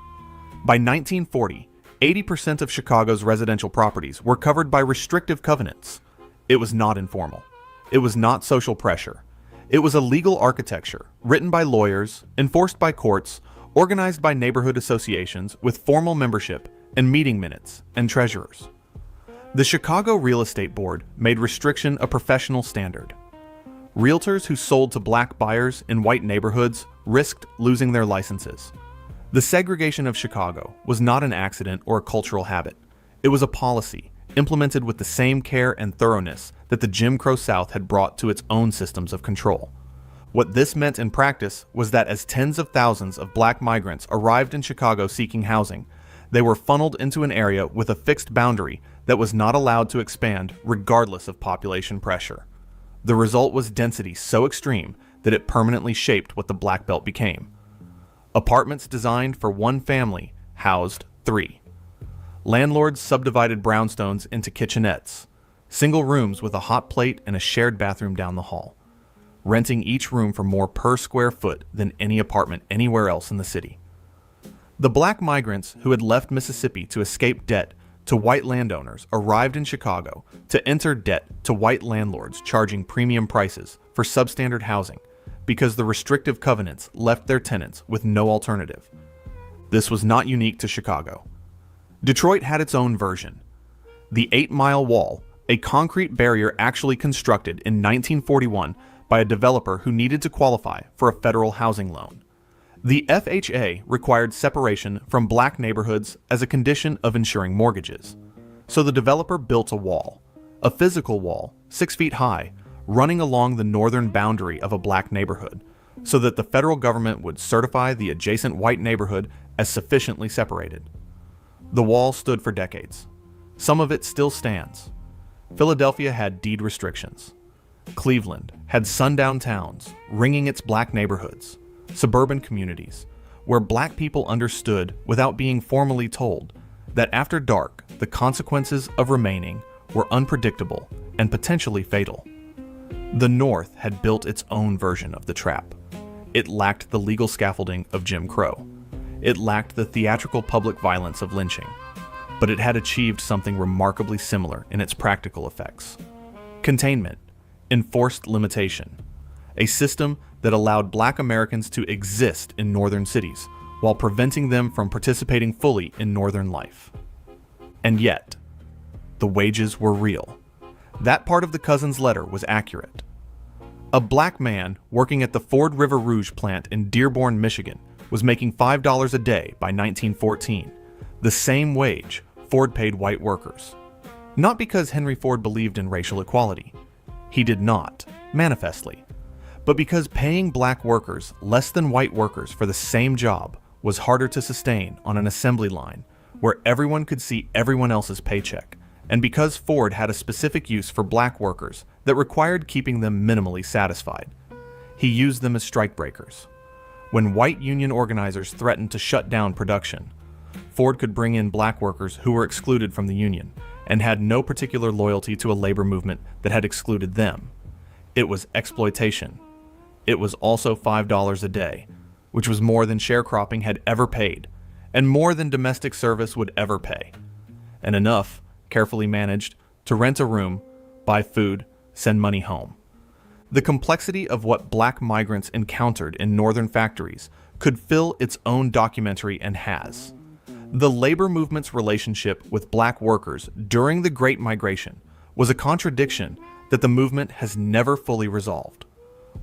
By 1940, 80% of Chicago's residential properties were covered by restrictive covenants. It was not informal. It was not social pressure. It was a legal architecture written by lawyers, enforced by courts, organized by neighborhood associations with formal membership and meeting minutes and treasurers. The Chicago Real Estate Board made restriction a professional standard. Realtors who sold to black buyers in white neighborhoods risked losing their licenses. The segregation of Chicago was not an accident or a cultural habit. It was a policy implemented with the same care and thoroughness that the Jim Crow South had brought to its own systems of control. What this meant in practice was that as tens of thousands of black migrants arrived in Chicago seeking housing, they were funneled into an area with a fixed boundary that was not allowed to expand regardless of population pressure. The result was density so extreme that it permanently shaped what the Black Belt became. Apartments designed for one family housed 3. Landlords subdivided brownstones into kitchenettes, single rooms with a hot plate and a shared bathroom down the hall, renting each room for more per square foot than any apartment anywhere else in the city. The black migrants who had left Mississippi to escape debt to white landowners arrived in Chicago to enter debt to white landlords charging premium prices for substandard housing because the restrictive covenants left their tenants with no alternative. This was not unique to Chicago. Detroit had its own version. The 8-mile wall, a concrete barrier actually constructed in 1941 by a developer who needed to qualify for a federal housing loan. The FHA required separation from black neighborhoods as a condition of insuring mortgages. So the developer built a wall, a physical wall, 6 feet high, running along the northern boundary of a black neighborhood, so that the federal government would certify the adjacent white neighborhood as sufficiently separated. The wall stood for decades. Some of it still stands. Philadelphia had deed restrictions. Cleveland had sundown towns ringing its black neighborhoods, suburban communities, where black people understood without being formally told that after dark, the consequences of remaining were unpredictable and potentially fatal. The North had built its own version of the trap. It lacked the legal scaffolding of Jim Crow. It lacked the theatrical public violence of lynching, but it had achieved something remarkably similar in its practical effects. Containment, enforced limitation, a system that allowed black Americans to exist in northern cities while preventing them from participating fully in northern life. And yet, the wages were real. That part of the cousin's letter was accurate. A black man working at the Ford River Rouge plant in Dearborn, Michigan, was making $5 a day by 1914, the same wage Ford paid white workers. Not because Henry Ford believed in racial equality. He did not, manifestly. But because paying black workers less than white workers for the same job was harder to sustain on an assembly line where everyone could see everyone else's paycheck, and because Ford had a specific use for black workers that required keeping them minimally satisfied. He used them as strikebreakers. When white union organizers threatened to shut down production, Ford could bring in black workers who were excluded from the union and had no particular loyalty to a labor movement that had excluded them. It was exploitation. It was also $5 a day, which was more than sharecropping had ever paid, and more than domestic service would ever pay, and enough, carefully managed, to rent a room, buy food, send money home. The complexity of what black migrants encountered in northern factories could fill its own documentary and has. The labor movement's relationship with black workers during the Great Migration was a contradiction that the movement has never fully resolved.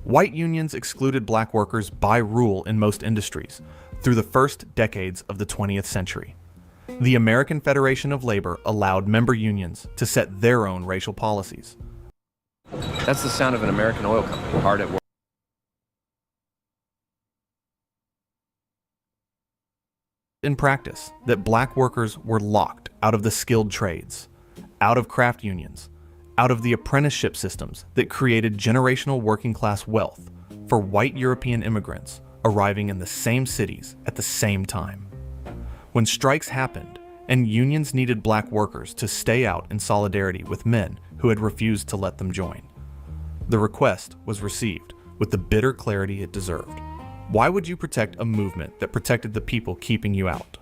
White unions excluded black workers by rule in most industries through the first decades of the 20th century. The American Federation of Labor allowed member unions to set their own racial policies. That's the sound of an American oil company hard at work. In practice, that black workers were locked out of the skilled trades, out of craft unions, out of the apprenticeship systems that created generational working class wealth for white European immigrants arriving in the same cities at the same time. When strikes happened and unions needed black workers to stay out in solidarity with men who had refused to let them join, the request was received with the bitter clarity it deserved. Why would you protect a movement that protected the people keeping you out?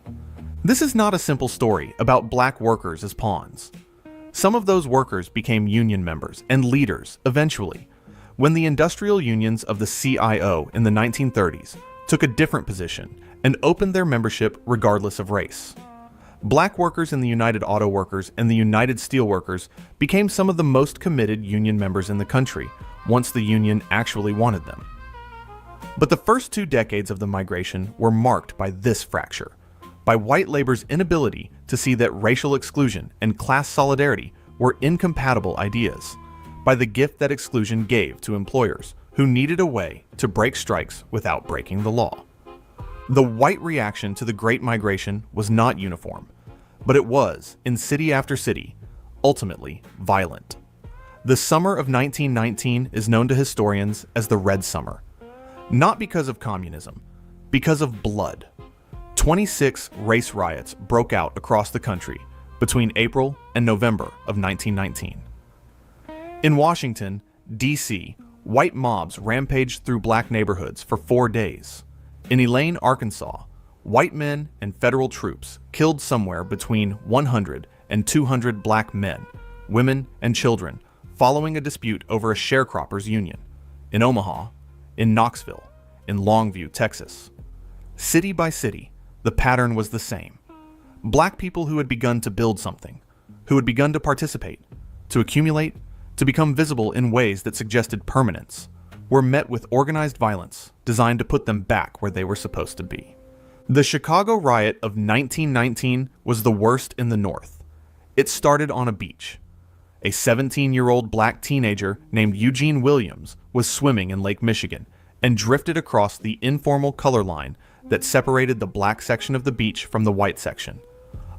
This is not a simple story about black workers as pawns. Some of those workers became union members and leaders eventually, when the industrial unions of the CIO in the 1930s took a different position and opened their membership regardless of race. Black workers in the United Auto Workers and the United Steel Workers became some of the most committed union members in the country once the Union actually wanted them. But the first 2 decades of the migration were marked by this fracture, by white labor's inability to see that racial exclusion and class solidarity were incompatible ideas, by the gift that exclusion gave to employers who needed a way to break strikes without breaking the law. The white reaction to the Great Migration was not uniform, but it was, in city after city, ultimately violent. The summer of 1919 is known to historians as the Red Summer, not because of communism, because of blood. 26 race riots broke out across the country between April and November of 1919. In Washington, D.C., white mobs rampaged through black neighborhoods for 4 days. In Elaine, Arkansas, white men and federal troops killed somewhere between 100 and 200 black men, women, and children following a dispute over a sharecroppers union. In Omaha, in Knoxville, in Longview, Texas. City by city, the pattern was the same. Black people who had begun to build something, who had begun to participate, to accumulate, to become visible in ways that suggested permanence, were met with organized violence designed to put them back where they were supposed to be. The Chicago riot of 1919 was the worst in the North. It started on a beach. A 17-year-old black teenager named Eugene Williams was swimming in Lake Michigan and drifted across the informal color line that separated the black section of the beach from the white section.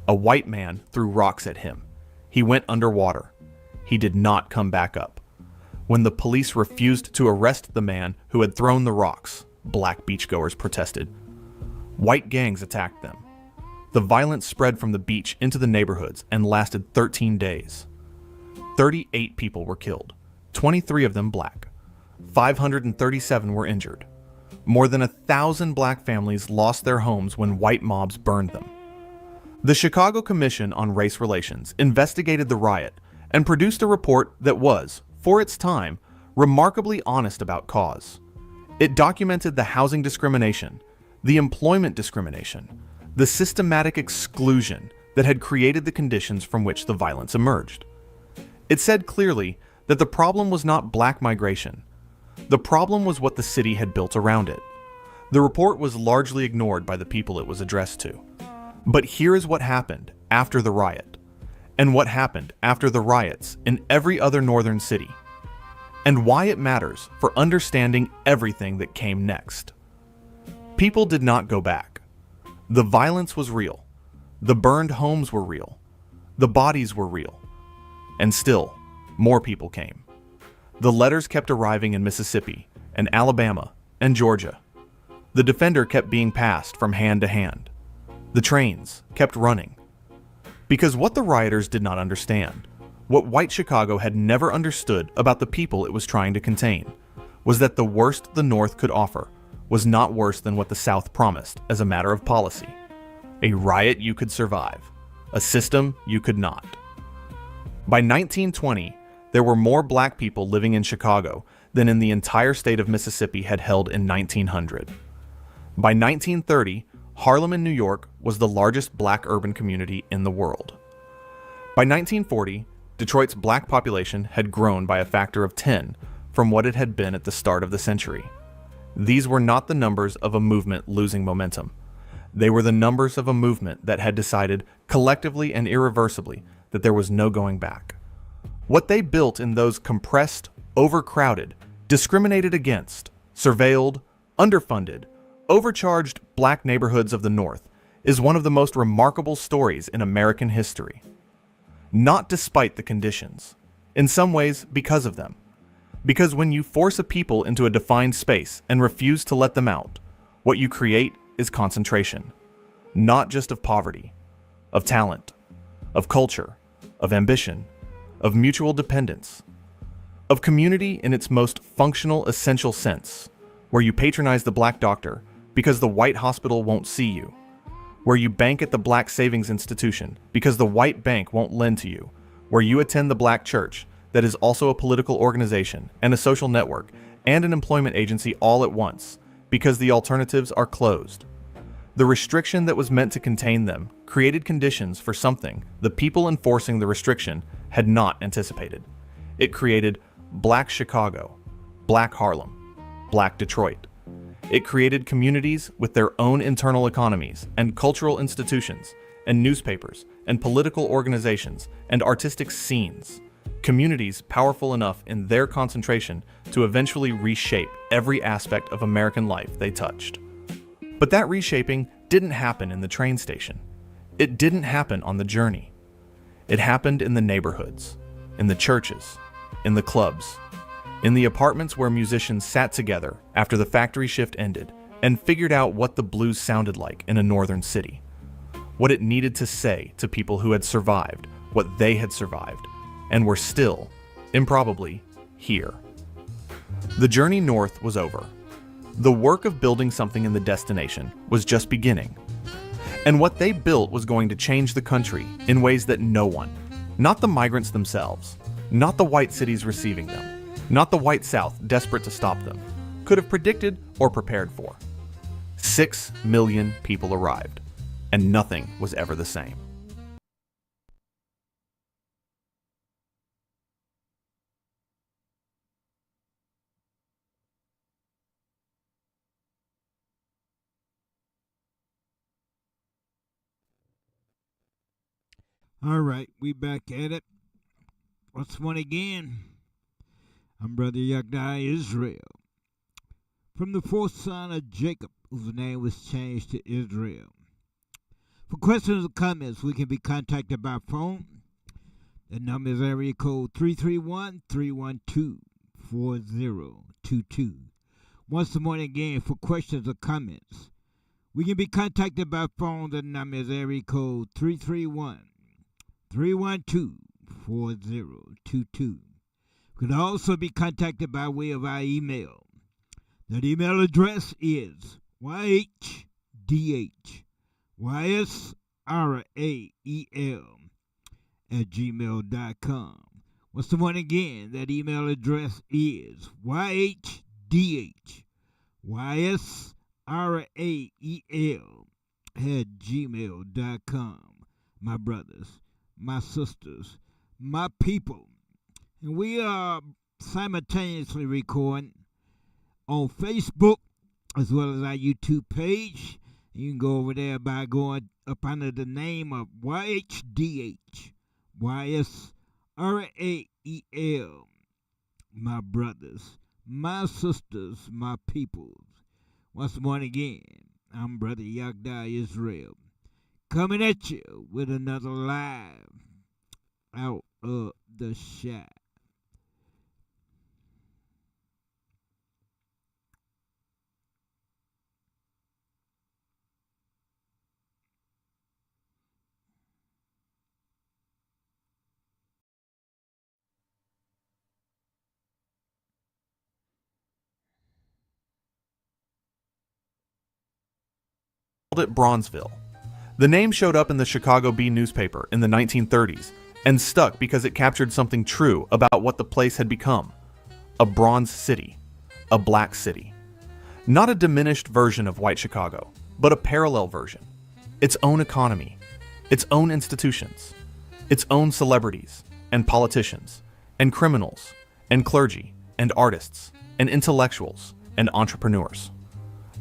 A white man threw rocks at him. He went underwater. He did not come back up. When the police refused to arrest the man who had thrown the rocks, black beachgoers protested. White gangs attacked them. The violence spread from the beach into the neighborhoods and lasted 13 days. 38 people were killed, 23 of them black. 537 were injured. More than 1,000 black families lost their homes when white mobs burned them. The Chicago Commission on Race Relations investigated the riot and produced a report that was, for its time, remarkably honest about cause. It documented the housing discrimination, the employment discrimination, the systematic exclusion that had created the conditions from which the violence emerged. It said clearly that the problem was not black migration. The problem was what the city had built around it. The report was largely ignored by the people it was addressed to. But here is what happened after the riot, and what happened after the riots in every other northern city, and why it matters for understanding everything that came next. People did not go back. The violence was real. The burned homes were real. The bodies were real. And still, more people came. The letters kept arriving in Mississippi and Alabama and Georgia. The Defender kept being passed from hand to hand. The trains kept running. Because what the rioters did not understand, what white Chicago had never understood about the people it was trying to contain, was that the worst the North could offer was not worse than what the South promised as a matter of policy. A riot you could survive, a system you could not. By 1920, there were more black people living in Chicago than in the entire state of Mississippi had held in 1900. By 1930, Harlem in New York was the largest black urban community in the world. By 1940, Detroit's black population had grown by a factor of 10 from what it had been at the start of the century. These were not the numbers of a movement losing momentum. They were the numbers of a movement that had decided collectively and irreversibly that there was no going back. What they built in those compressed, overcrowded, discriminated against, surveilled, underfunded, overcharged black neighborhoods of the North is one of the most remarkable stories in American history. Not despite the conditions, in some ways because of them. Because when you force a people into a defined space and refuse to let them out, what you create is concentration, not just of poverty, of talent, of culture, of ambition, of mutual dependence, of community in its most functional, essential sense, where you patronize the black doctor because the white hospital won't see you, where you bank at the black savings institution because the white bank won't lend to you, where you attend the black church that is also a political organization and a social network and an employment agency all at once because the alternatives are closed. The restriction that was meant to contain them created conditions for something the people enforcing the restriction had not anticipated. It created Black Chicago, Black Harlem, Black Detroit. It created communities with their own internal economies and cultural institutions and newspapers and political organizations and artistic scenes. Communities powerful enough in their concentration to eventually reshape every aspect of American life they touched. But that reshaping didn't happen in the train station. It didn't happen on the journey. It happened in the neighborhoods, in the churches, in the clubs, in the apartments where musicians sat together after the factory shift ended and figured out what the blues sounded like in a northern city, what it needed to say to people who had survived what they had survived and were still, improbably, here. The journey north was over. The work of building something in the destination was just beginning. And what they built was going to change the country in ways that no one, not the migrants themselves, not the white cities receiving them, not the white South desperate to stop them, could have predicted or prepared for. 6 million people arrived, and nothing was ever the same. All right, we back at it. What's one again? I'm Brother Yagdai Israel. From the fourth son of Jacob, whose name was changed to Israel. For questions or comments, we can be contacted by phone. The number is area code 331-312-4022. Once more again, for questions or comments, we can be contacted by phone. The number is area code 312-4022. Could also be contacted by way of our email. That email address is yhdhyssrael@gmail.com. Once more again, that email address is yhdhyssrael@gmail.com. My brothers, my sisters, my people. And we are simultaneously recording on Facebook as well as our YouTube page. You can go over there by going up under the name of YHDH, YSRAEL. My brothers, my sisters, my peoples. Once more again, I'm Brother Yagdai Israel, coming at you with another live out of the shack. It Bronzeville. The name showed up in the Chicago Bee newspaper in the 1930s and stuck because it captured something true about what the place had become. A bronze city. A black city. Not a diminished version of white Chicago, but a parallel version. Its own economy. Its own institutions. Its own celebrities and politicians and criminals and clergy and artists and intellectuals and entrepreneurs.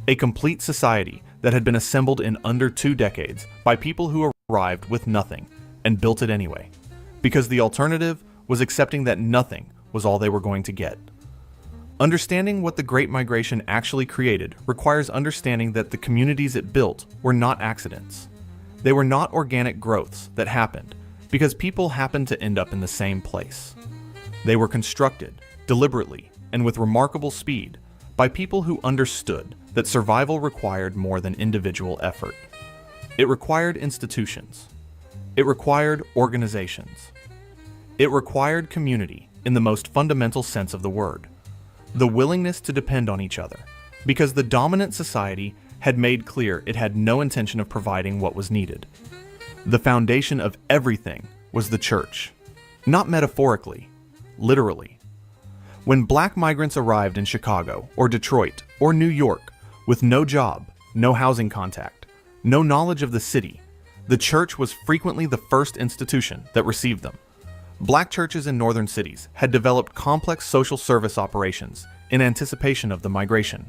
A complete society that had been assembled in under 2 decades by people who arrived with nothing and built it anyway, because the alternative was accepting that nothing was all they were going to get. Understanding what the Great Migration actually created requires understanding that the communities it built were not accidents. They were not organic growths that happened because people happened to end up in the same place. They were constructed, deliberately, and with remarkable speed, by people who understood that survival required more than individual effort. It required institutions. It required organizations. It required community in the most fundamental sense of the word. The willingness to depend on each other, because the dominant society had made clear it had no intention of providing what was needed. The foundation of everything was the church, not metaphorically, literally. When black migrants arrived in Chicago or Detroit or New York with no job, no housing contact, no knowledge of the city, the church was frequently the first institution that received them. Black churches in northern cities had developed complex social service operations in anticipation of the migration,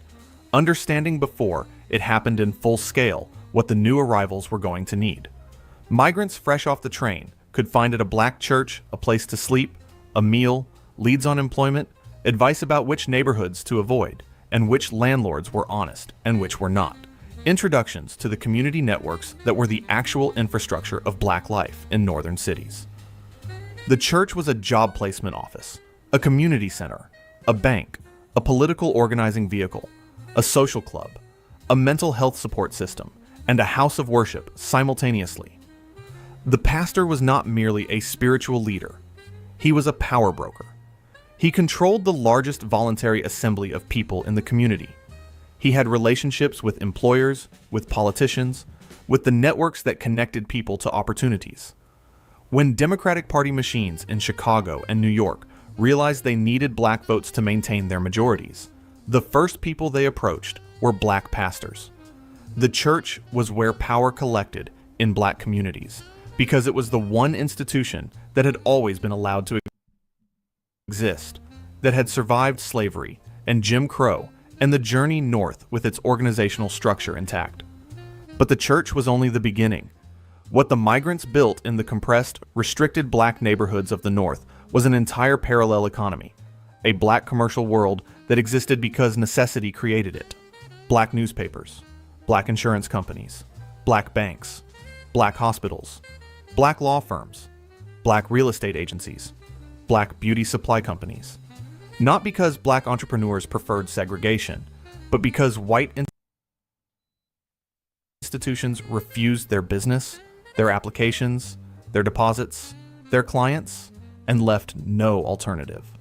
understanding before it happened in full scale what the new arrivals were going to need. Migrants fresh off the train could find at a black church a place to sleep, a meal, leads on employment, advice about which neighborhoods to avoid, and which landlords were honest and which were not. Introductions to the community networks that were the actual infrastructure of black life in northern cities. The church was a job placement office, a community center, a bank, a political organizing vehicle, a social club, a mental health support system, and a house of worship simultaneously. The pastor was not merely a spiritual leader. He was a power broker. He controlled the largest voluntary assembly of people in the community. He had relationships with employers, with politicians, with the networks that connected people to opportunities. When Democratic Party machines in Chicago and New York realized they needed black votes to maintain their majorities, the first people they approached were black pastors. The church was where power collected in black communities, because it was the one institution that had always been allowed to exist, that had survived slavery and Jim Crow and the journey north with its organizational structure intact. But the church was only the beginning. What the migrants built in the compressed, restricted black neighborhoods of the North was an entire parallel economy, a black commercial world that existed because necessity created it. Black newspapers, black insurance companies, black banks, black hospitals, black law firms, black real estate agencies, black beauty supply companies. Not because black entrepreneurs preferred segregation, but because white institutions refused their business, their applications, their deposits, their clients, and left no alternative.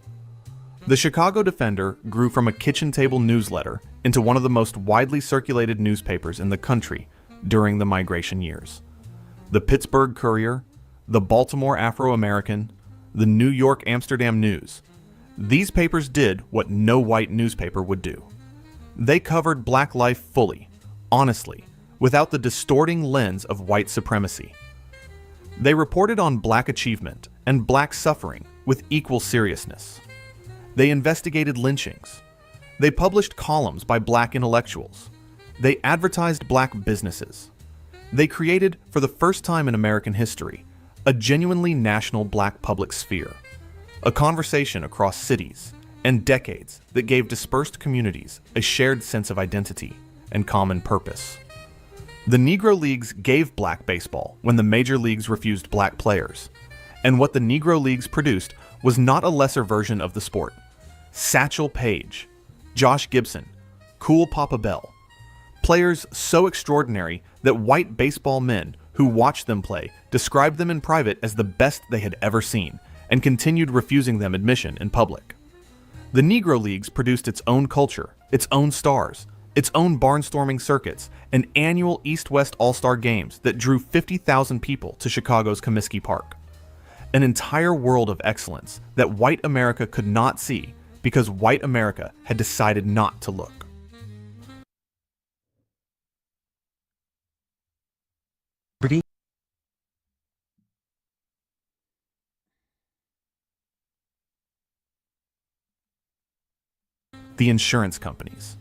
The Chicago Defender grew from a kitchen table newsletter into one of the most widely circulated newspapers in the country during the migration years. The Pittsburgh Courier, the Baltimore Afro-American, the New York Amsterdam News. These papers did what no white newspaper would do. They covered black life fully, honestly, without the distorting lens of white supremacy. They reported on black achievement and black suffering with equal seriousness. They investigated lynchings. They published columns by black intellectuals. They advertised black businesses. They created, for the first time in American history, a genuinely national black public sphere. A conversation across cities and decades that gave dispersed communities a shared sense of identity and common purpose. The Negro Leagues gave black baseball when the major leagues refused black players, and what the Negro Leagues produced was not a lesser version of the sport. Satchel Paige, Josh Gibson, Cool Papa Bell, players so extraordinary that white baseball men who watched them play described them in private as the best they had ever seen, and continued refusing them admission in public. The Negro Leagues produced its own culture, its own stars, its own barnstorming circuits, and annual East-West All-Star games that drew 50,000 people to Chicago's Comiskey Park. An entire world of excellence that white America could not see because white America had decided not to look. The insurance companies.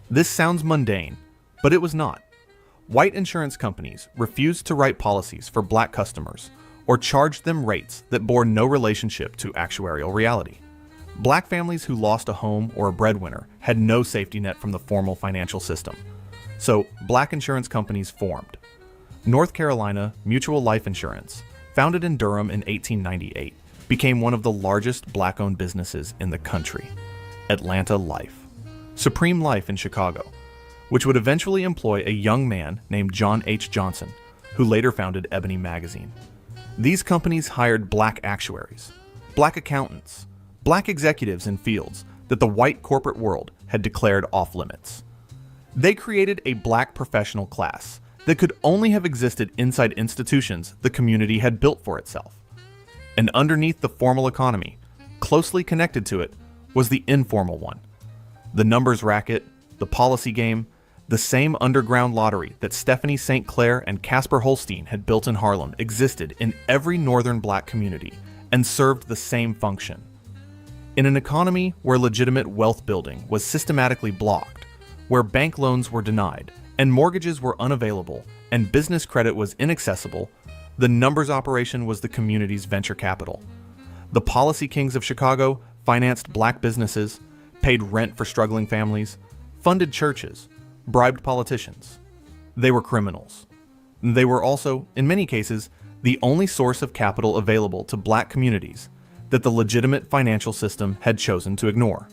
This sounds mundane, but it was not. White insurance companies refused to write policies for black customers or charged them rates that bore no relationship to actuarial reality. Black families who lost a home or a breadwinner had no safety net from the formal financial system. So black insurance companies formed. North Carolina Mutual Life Insurance, founded in Durham in 1898, became one of the largest black-owned businesses in the country. Atlanta Life, Supreme Life in Chicago, which would eventually employ a young man named John H. Johnson, who later founded Ebony Magazine. These companies hired black actuaries, black accountants, black executives in fields that the white corporate world had declared off limits. They created a black professional class that could only have existed inside institutions the community had built for itself. And underneath the formal economy, closely connected to it, was the informal one. The numbers racket, the policy game, the same underground lottery that Stephanie St. Clair and Casper Holstein had built in Harlem existed in every northern black community and served the same function. In an economy where legitimate wealth building was systematically blocked, where bank loans were denied, and mortgages were unavailable, and business credit was inaccessible, the numbers operation was the community's venture capital. The policy kings of Chicago financed black businesses, paid rent for struggling families, funded churches, bribed politicians. They were criminals. They were also, in many cases, the only source of capital available to black communities that the legitimate financial system had chosen to ignore.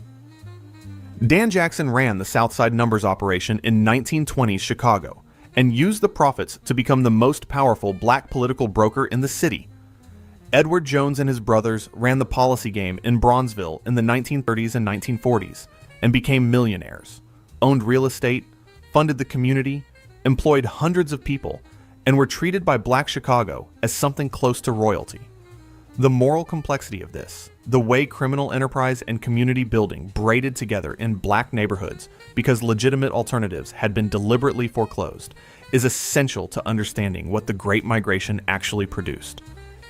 Dan Jackson ran the Southside Numbers operation in 1920s Chicago and used the profits to become the most powerful black political broker in the city. Edward Jones and his brothers ran the policy game in Bronzeville in the 1930s and 1940s and became millionaires, owned real estate, funded the community, employed hundreds of people, and were treated by black Chicago as something close to royalty. The moral complexity of this, the way criminal enterprise and community building braided together in black neighborhoods because legitimate alternatives had been deliberately foreclosed, is essential to understanding what the Great Migration actually produced.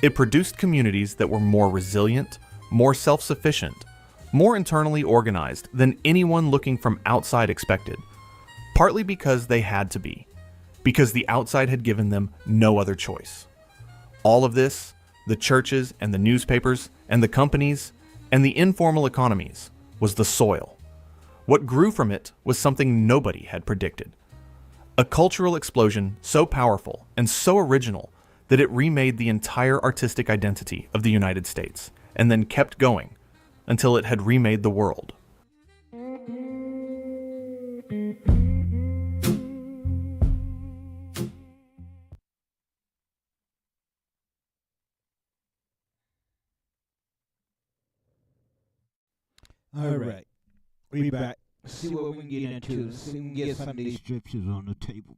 It produced communities that were more resilient, more self-sufficient, more internally organized than anyone looking from outside expected, partly because they had to be, because the outside had given them no other choice. All of this, the churches and the newspapers and the companies and the informal economies, was the soil. What grew from it was something nobody had predicted. A cultural explosion so powerful and so original that it remade the entire artistic identity of the United States and then kept going until it had remade the world. All right. We back. See what we can get into. See if we can get some of these scriptures on the table.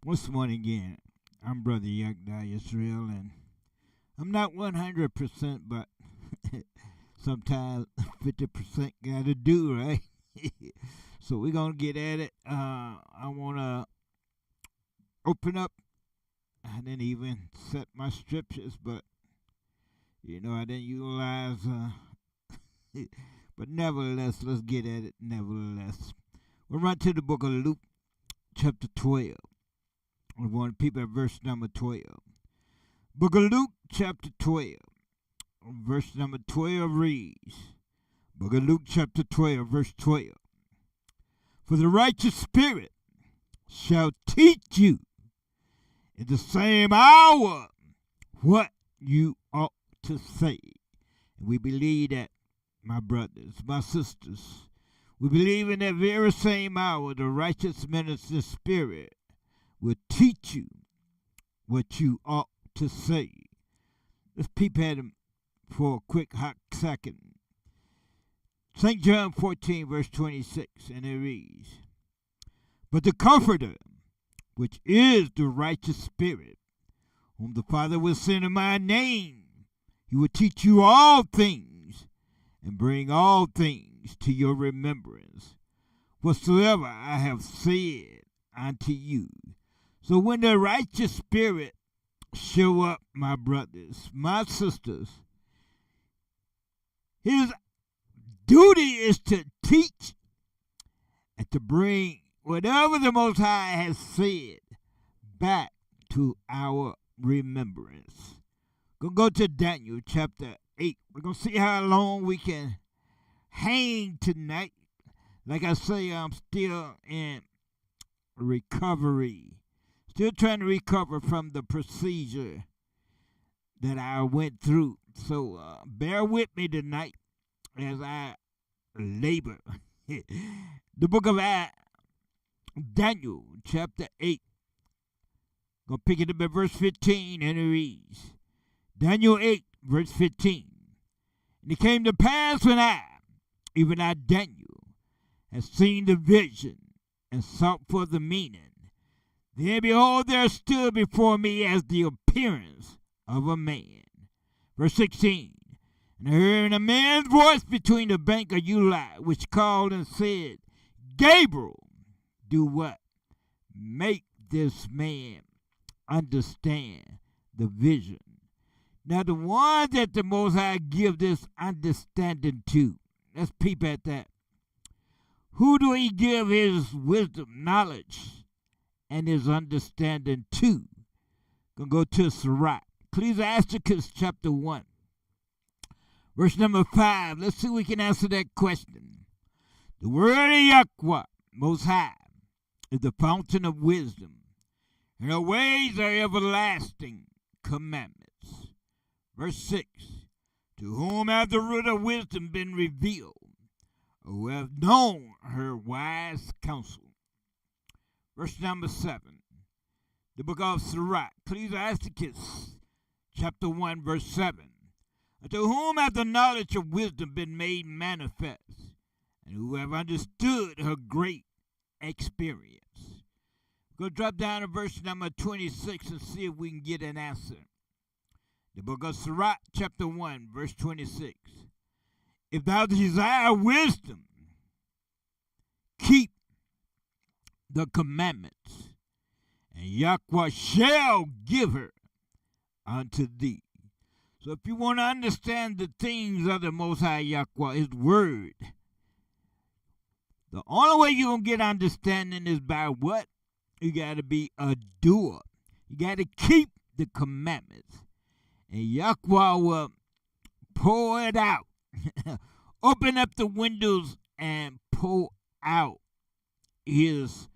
Once more again, I'm Brother Yakda Israel, and I'm not 100%, but sometimes 50% gotta do, right? So we're gonna get at it. I wanna open up. I didn't even set my scriptures, but I didn't utilize. But nevertheless, let's get at it. Nevertheless, we'll run to the book of Luke, chapter 12. We want people at verse number 12. Book of Luke, chapter 12, verse number 12 reads, Book of Luke, chapter 12, verse 12. For the righteous spirit shall teach you in the same hour what you ought to say. And we believe that, my brothers, my sisters, we believe in that very same hour the righteous minister spirit will teach you what you ought to say. Let's peep at him for a quick hot second. St. John 14, verse 26, and it reads, But the Comforter, which is the righteous spirit, whom the Father will send in my name, he will teach you all things, and bring all things to your remembrance, whatsoever I have said unto you. So when the righteous spirit show up, my brothers, my sisters, his duty is to teach and to bring whatever the Most High has said back to our remembrance. Gonna go to Daniel chapter 8. We're going to see how long we can hang tonight. Like I say, I'm still in recovery. Still trying to recover from the procedure that I went through. So bear with me tonight as I labor. The book of Daniel, chapter 8. Going to pick it up at verse 15, and it reads, Daniel 8, verse 15. And it came to pass when I, even I Daniel, had seen the vision and sought for the meaning, then behold, there stood before me as the appearance of a man. Verse 16. And I heard a man's voice between the bank of Uli, which called and said, Gabriel, do what? Make this man understand the vision. Now, the one that the Most High give this understanding to, let's peep at that. Who do he give his wisdom, knowledge, and his understanding to? Gonna go to Sirach, Ecclesiasticus chapter 1, verse number 5. Let's see if we can answer that question. The word of Yahweh, Most High, is the fountain of wisdom, and her ways are everlasting commandments. Verse 6, to whom hath the root of wisdom been revealed, who have known her wise counsel. Verse number 7, the book of Sirach, Ecclesiasticus chapter 1, verse 7, to whom hath the knowledge of wisdom been made manifest, and who have understood her great experience. Go drop down to verse number 26 and see if we can get an answer. The book of Sirach, chapter 1, verse 26. If thou desire wisdom, keep the commandments, and Yahweh shall give her unto thee. So if you want to understand the things of the Most High Yahweh, his word, the only way you're going to get understanding is by what? You got to be a doer. You got to keep the commandments. And Yahweh will pour it out. Open up the windows and pour out his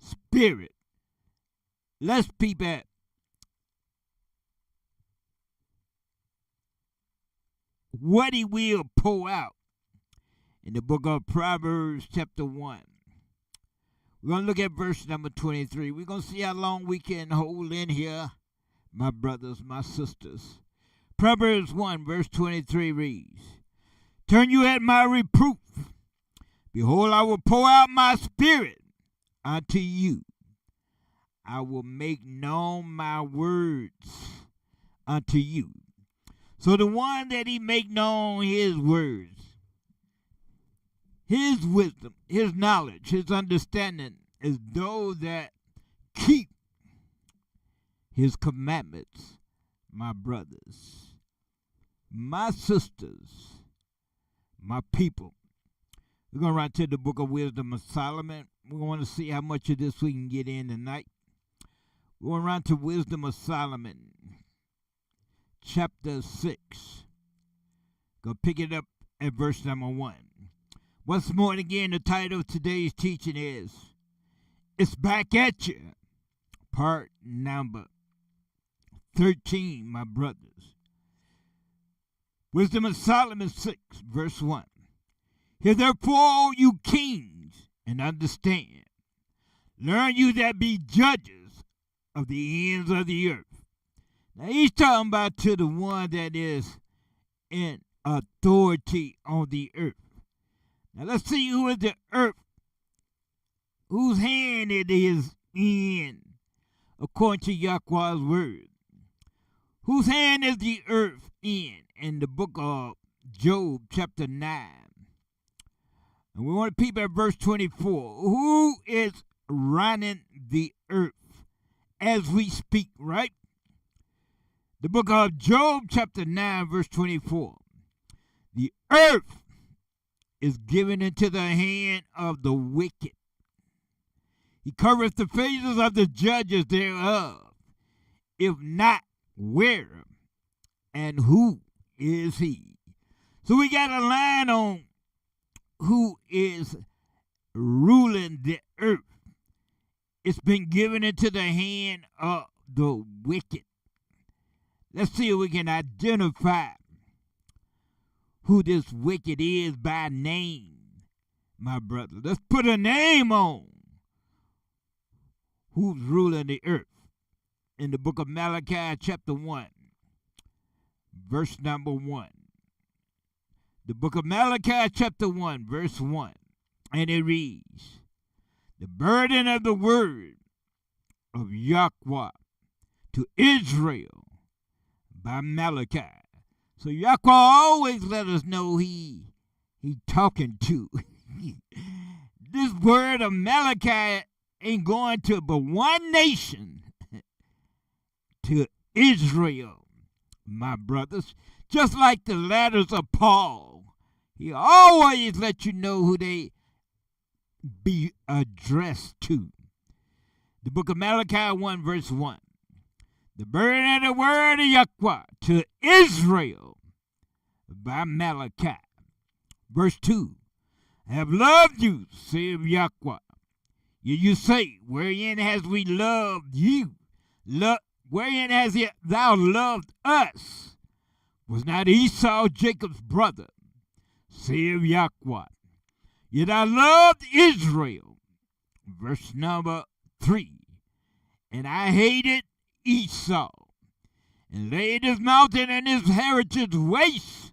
spirit. Let's peep at what he will pour out in the book of Proverbs chapter 1. We're going to look at verse number 23. We're going to see how long we can hold in here, my brothers, my sisters. Proverbs 1, verse 23 reads, turn you at my reproof. Behold, I will pour out my spirit unto you. I will make known my words unto you. So the one that he make known his words, his wisdom, his knowledge, his understanding is those that keep his commandments, my brothers, my sisters, my people. We're going to run to the book of Wisdom of Solomon. We want to see how much of this we can get in tonight. We're going to run to Wisdom of Solomon, chapter 6. Go pick it up at verse number 1. Once more, and again, the title of today's teaching is It's Back at You, part number 13, my brothers. Wisdom of Solomon 6, verse 1. Hear therefore, all you kings, and understand. Learn you that be judges of the ends of the earth. Now he's talking about to the one that is in authority on the earth. Now let's see who is the earth, whose hand it is in, according to Yahweh's word. Whose hand is the earth in the book of Job, chapter 9. And we want to peep at verse 24. Who is running the earth as we speak, right? The book of Job, chapter 9, verse 24. The earth is given into the hand of the wicked. He covereth the faces of the judges thereof. If not, where and who is he? So we got a line on who is ruling the earth. It's been given into the hand of the wicked. Let's see if we can identify who this wicked is by name, my brother. Let's put a name on who's ruling the earth. In the book of Malachi, chapter 1, verse number 1. The book of Malachi, chapter 1, verse 1. And it reads, the burden of the word of Yahweh to Israel by Malachi. So Yahweh always let us know he talking to. This word of Malachi ain't going to but one nation, to Israel my brothers, just like the letters of Paul. He always let you know who they be addressed to. The book of Malachi 1 verse 1. The burden of the word of Yahweh to Israel by Malachi. Verse 2. I have loved you, saith Yahweh. You say, wherein has we loved you? Wherein has thou loved us? Was not Esau Jacob's brother? Saith Yahweh. Yet I loved Israel. Verse number 3. And I hated Esau, and laid his mountain and his heritage waste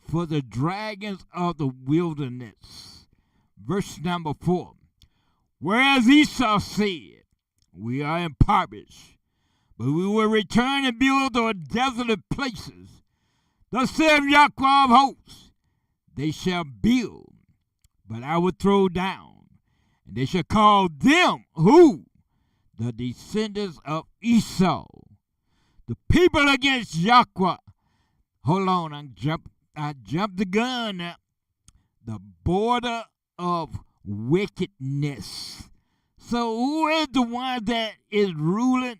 for the dragons of the wilderness. Verse number 4. Whereas Esau said, we are impoverished, but we will return and build on desolate places. Thus saith Yahweh of hosts, they shall build, but I will throw down, and they shall call them who? The descendants of Esau. The people against Yahweh. Hold on, I jumped the gun now. The border of wickedness. So who is the one that is ruling?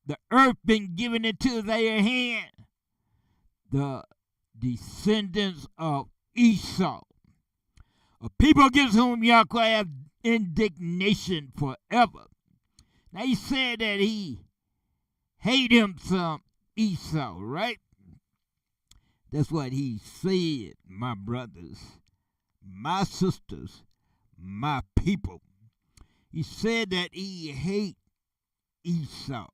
The earth been given into their hand. The descendants of Esau. A people against whom Yahweh have indignation forever. Now he said that he hate him some Esau, right? That's what he said, my brothers, my sisters, my people. He said that he hate Esau.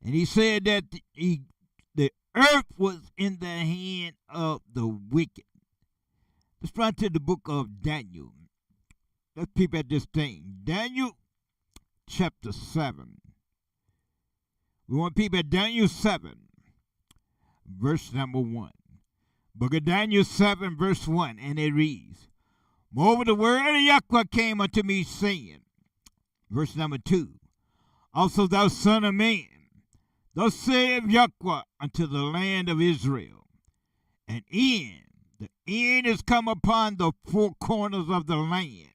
And he said that the earth was in the hand of the wicked. Let's run to the book of Daniel. Let's peep at this thing. Daniel chapter 7. We want to peep at Daniel 7, verse number 1. Book of Daniel 7, verse 1, and it reads, moreover, the word of Yahweh came unto me, saying, verse number 2, also thou son of man, thus saith Yahweh unto the land of Israel, the end is come upon the four corners of the land.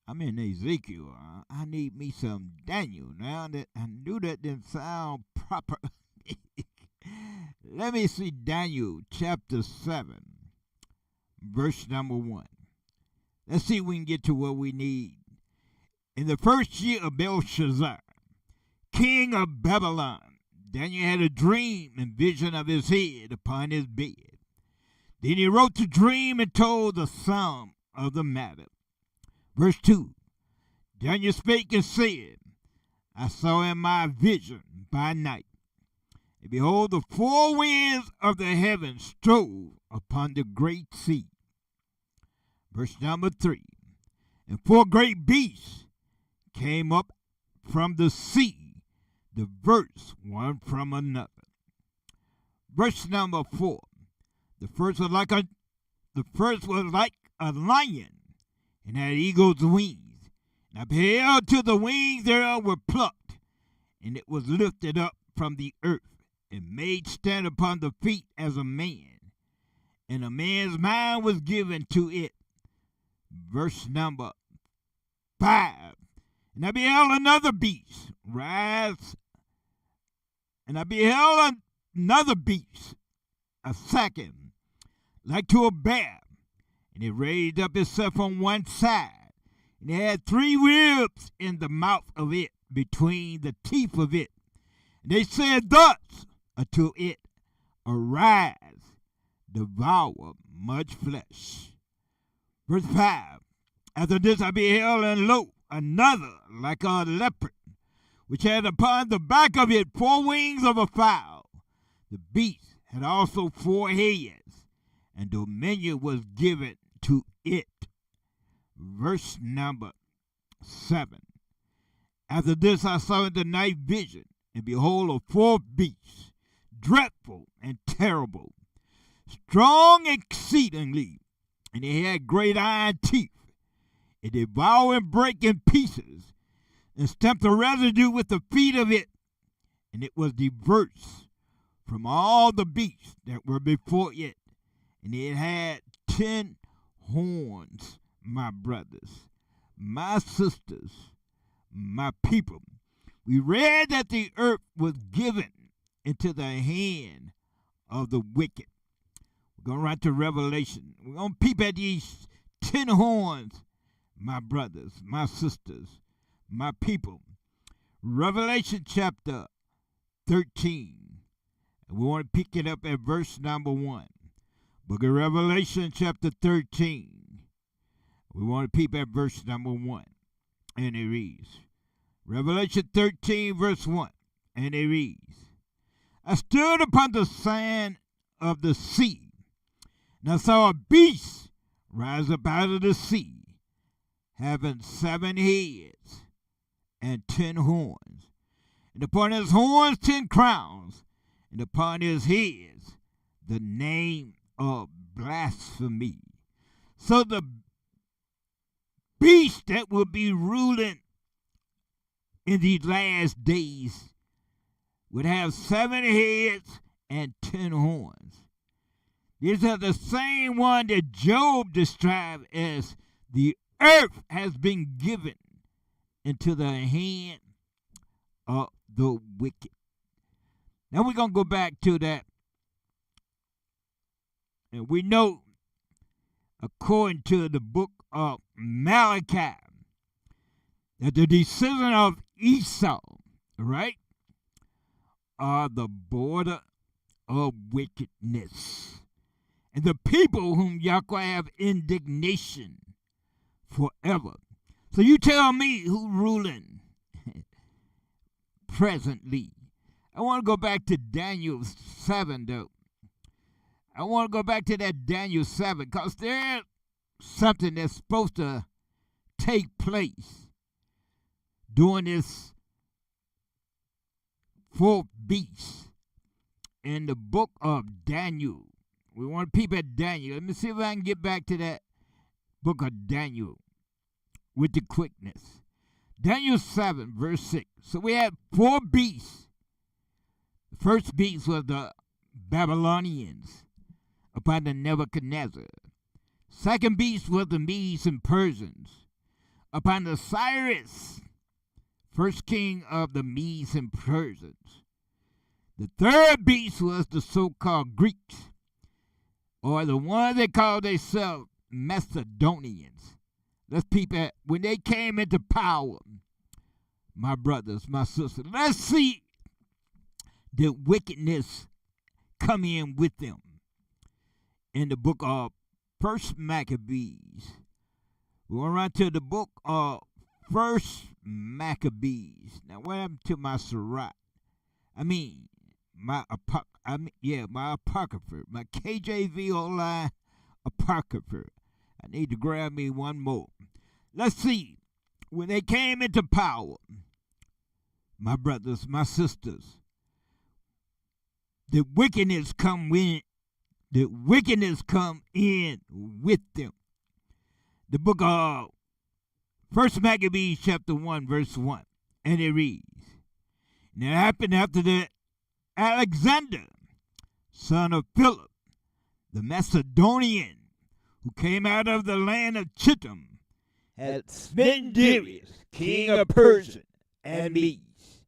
I'm in Ezekiel. I need me some Daniel now. That I knew that didn't sound proper. Let me see Daniel chapter 7, verse number 1. Let's see if we can get to what we need. In the first year of Belshazzar, king of Babylon, Daniel had a dream and vision of his head upon his bed. Then he wrote the dream and told the sum of the matter. Verse 2, Daniel spake and said, I saw in my vision by night, and behold, the four winds of the heavens strove upon the great sea. Verse number 3, and four great beasts came up from the sea, diverse one from another. Verse number 4, the first was like a lion, and had eagle's wings. And I beheld till the wings thereof were plucked, and it was lifted up from the earth, and made stand upon the feet as a man. And a man's mind was given to it. Verse number 5. And I beheld another beast rise, and I beheld another beast, a second, like to a bear. And it raised up itself on one side, and it had 3 ribs in the mouth of it, between the teeth of it. And they said thus unto it, arise, devour much flesh. Verse 5, after this I beheld, and lo, another like a leopard, which had upon the back of it 4 wings of a fowl. The beast had also 4 heads, and dominion was given to it. Verse number 7. After this I saw in the night vision, and behold, a 4th beast, dreadful and terrible, strong exceedingly, and it had great iron teeth. It devoured and brake in pieces, and stamped the residue with the feet of it, and it was diverse from all the beasts that were before it, and it had 10 horns, my brothers, my sisters, my people. We read that the earth was given into the hand of the wicked. We're going right to Revelation. We're going to peep at these 10 horns, my brothers, my sisters, my people. Revelation chapter 13. And we want to pick it up at verse number 1. Book of Revelation chapter 13. We want to peep at verse number 1. And it reads, Revelation 13 verse 1. And it reads, I stood upon the sand of the sea, and I saw a beast rise up out of the sea, having 7 heads and 10 horns, and upon his horns 10 crowns, and upon his heads the name of blasphemy. So the beast that will be ruling in these last days would have 7 heads and 10 horns. These are the same one that Job described as the earth has been given into the hand of the wicked. Now we're going to go back to that. And we know, according to the book of Malachi, that the descendants of Esau, right, are the border of wickedness, and the people whom Yahweh have indignation forever. So you tell me who ruling presently. I want to go back to Daniel 7, though. I want to go back to that Daniel 7, because there's something that's supposed to take place during this fourth beast in the book of Daniel. We want to peep at Daniel. Let me see if I can get back to that book of Daniel with the quickness. Daniel 7, verse 6. So we had 4 beasts. The first beast was the Babylonians upon the Nebuchadnezzar. Second beast was the Medes and Persians upon the Cyrus, first king of the Medes and Persians. The third beast was the so-called Greeks, or the one they call themselves Macedonians. Let's peep at when they came into power, my brothers, my sisters. Let's see the wickedness come in with them. In the book of First Maccabees, we went right to the book of First Maccabees. Now, what happened to my Surah? My apocrypha, my KJV online apocrypha. I need to grab me one more. Let's see. When they came into power, my brothers, my sisters, the wickedness come in. The wickedness come in with them. The book of First Maccabees chapter 1, verse 1. And it reads, and it happened after that Alexander, son of Philip, the Macedonian, who came out of the land of Chittim, had smitten Darius, king of Persia and Medes,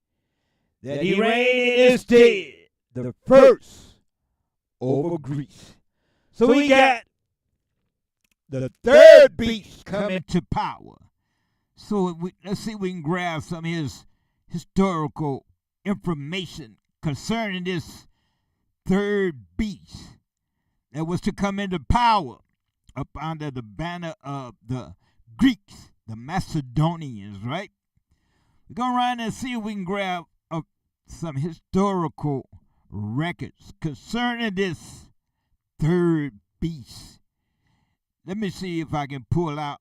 that he reigned in his stead, the first over Greece. So we got the third beast coming to power. So let's see if we can grab some of his historical information concerning this third beast that was to come into power up under the banner of the Greeks, the Macedonians, right? We're going around and see if we can grab some historical records concerning this third beast. Let me see if I can pull out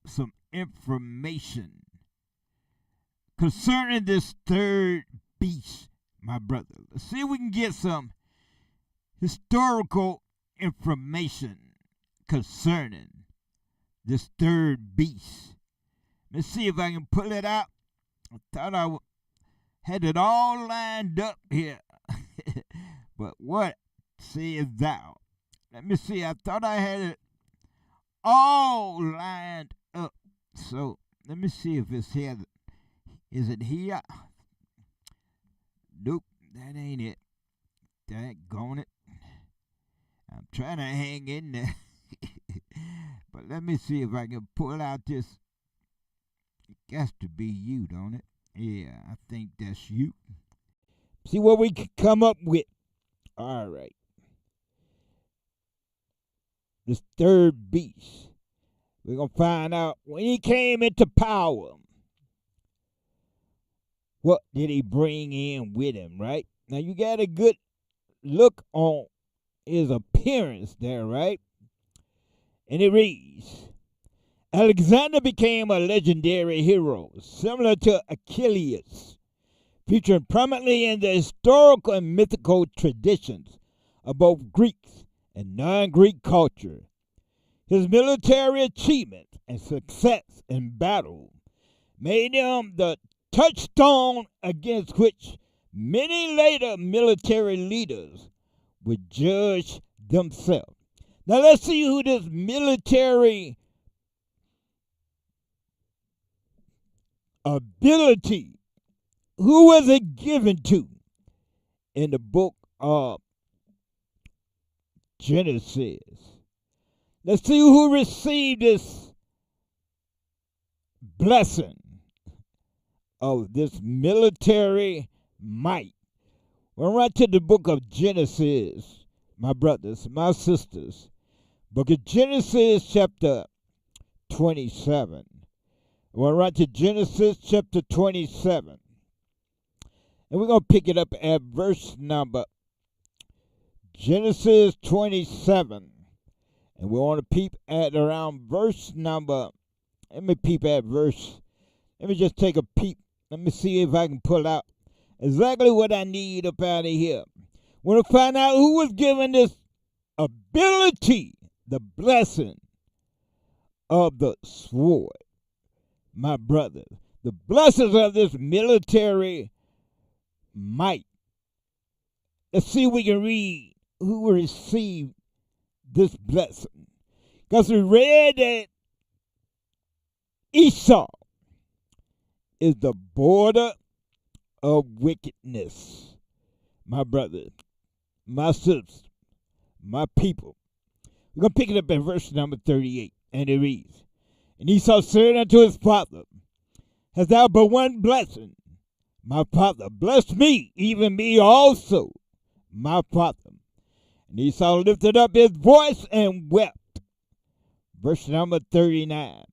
some information concerning this third beast, my brother. Let's see if we can get some historical information concerning this third beast. Let's see if I can pull it out. I thought I had it all lined up here. But what sayest thou? Let me see. I thought I had it all lined up. So let me see if it's here. Is it here? Nope, that ain't it. Daggone it. I'm trying to hang in there. But let me see if I can pull out this. It got to be you, don't it? Yeah, I think that's you. See what we can come up with. All right. This third beast. We're going to find out when he came into power. What did he bring in with him, right? Now you got a good look on his appearance there, right? And it reads, Alexander became a legendary hero, similar to Achilles, featured prominently in the historical and mythical traditions of both Greeks and non-Greek culture. His military achievements and success in battle made him the touchstone against which many later military leaders would judge themselves. Now let's see who this military ability, who was it given to in the book of Genesis. Let's see who received this blessing of this military might. We're right to the book of Genesis, my brothers, my sisters. Book of Genesis, chapter 27. We're right to Genesis, chapter 27. And we're going to pick it up at verse number Genesis 27. And we want to peep at around verse number, let me just take a peep. Let me see if I can pull out exactly what I need up out of here. Want to find out who was given this ability, the blessing of the sword. My brother, the blessings of this military might. Let's see if we can read who received this blessing. Because we read that Esau is the border of wickedness. My brother, my sisters, my people. We're going to pick it up at verse number 38. And it reads, And Esau said unto his father, Hast thou but one blessing? My father, bless me, even me also, my father. And Esau lifted up his voice and wept. Verse number 39.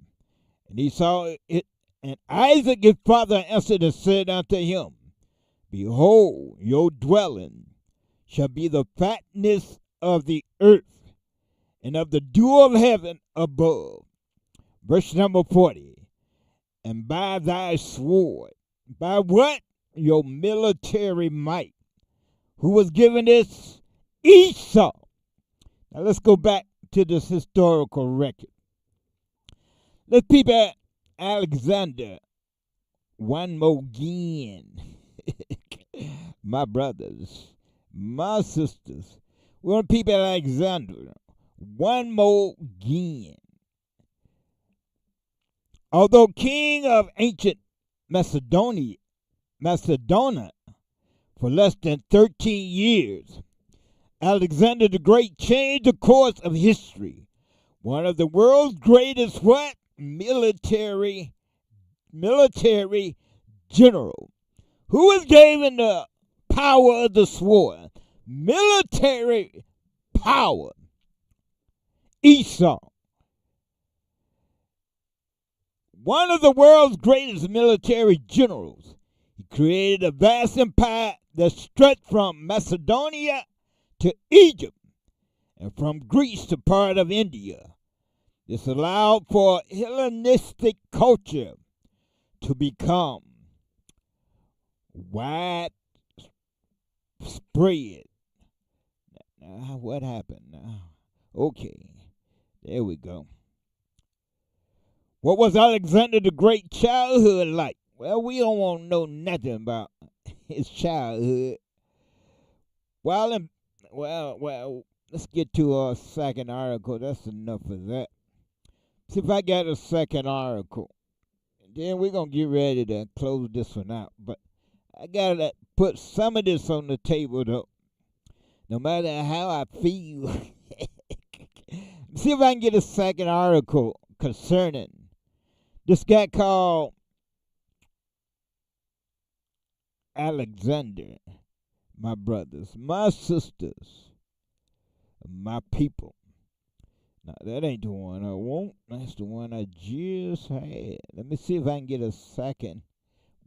And Esau, and Isaac his father answered and said unto him, Behold, your dwelling shall be the fatness of the earth, and of the dew of heaven above. Verse number 40. And by thy sword, by what? Your military might. Who was given this? Esau. Now let's go back to this historical record. Let's peep at Alexander one more again. My brothers, my sisters, we're going to peep at Alexander one more again. Although king of ancient Macedonia for less than 13 years, Alexander the Great changed the course of history. One of the world's greatest what? Military general. Who was given the power of the sword? Military power. Esau. One of the world's greatest military generals. He created a vast empire that stretched from Macedonia to Egypt and from Greece to part of India. This allowed for Hellenistic culture to become widespread. Now, what happened now? Okay, there we go. What was Alexander the Great childhood like? Well, we don't want to know nothing about his childhood. Well, let's get to our second article. That's enough of that. See if I got a second article. Then we're going to get ready to close this one out. But I got to put some of this on the table, though. No matter how I feel. See if I can get a second article concerning this guy called Alexander. My brothers, my sisters, my people. Now, that ain't the one I want. That's the one I just had. Let me see if I can get a second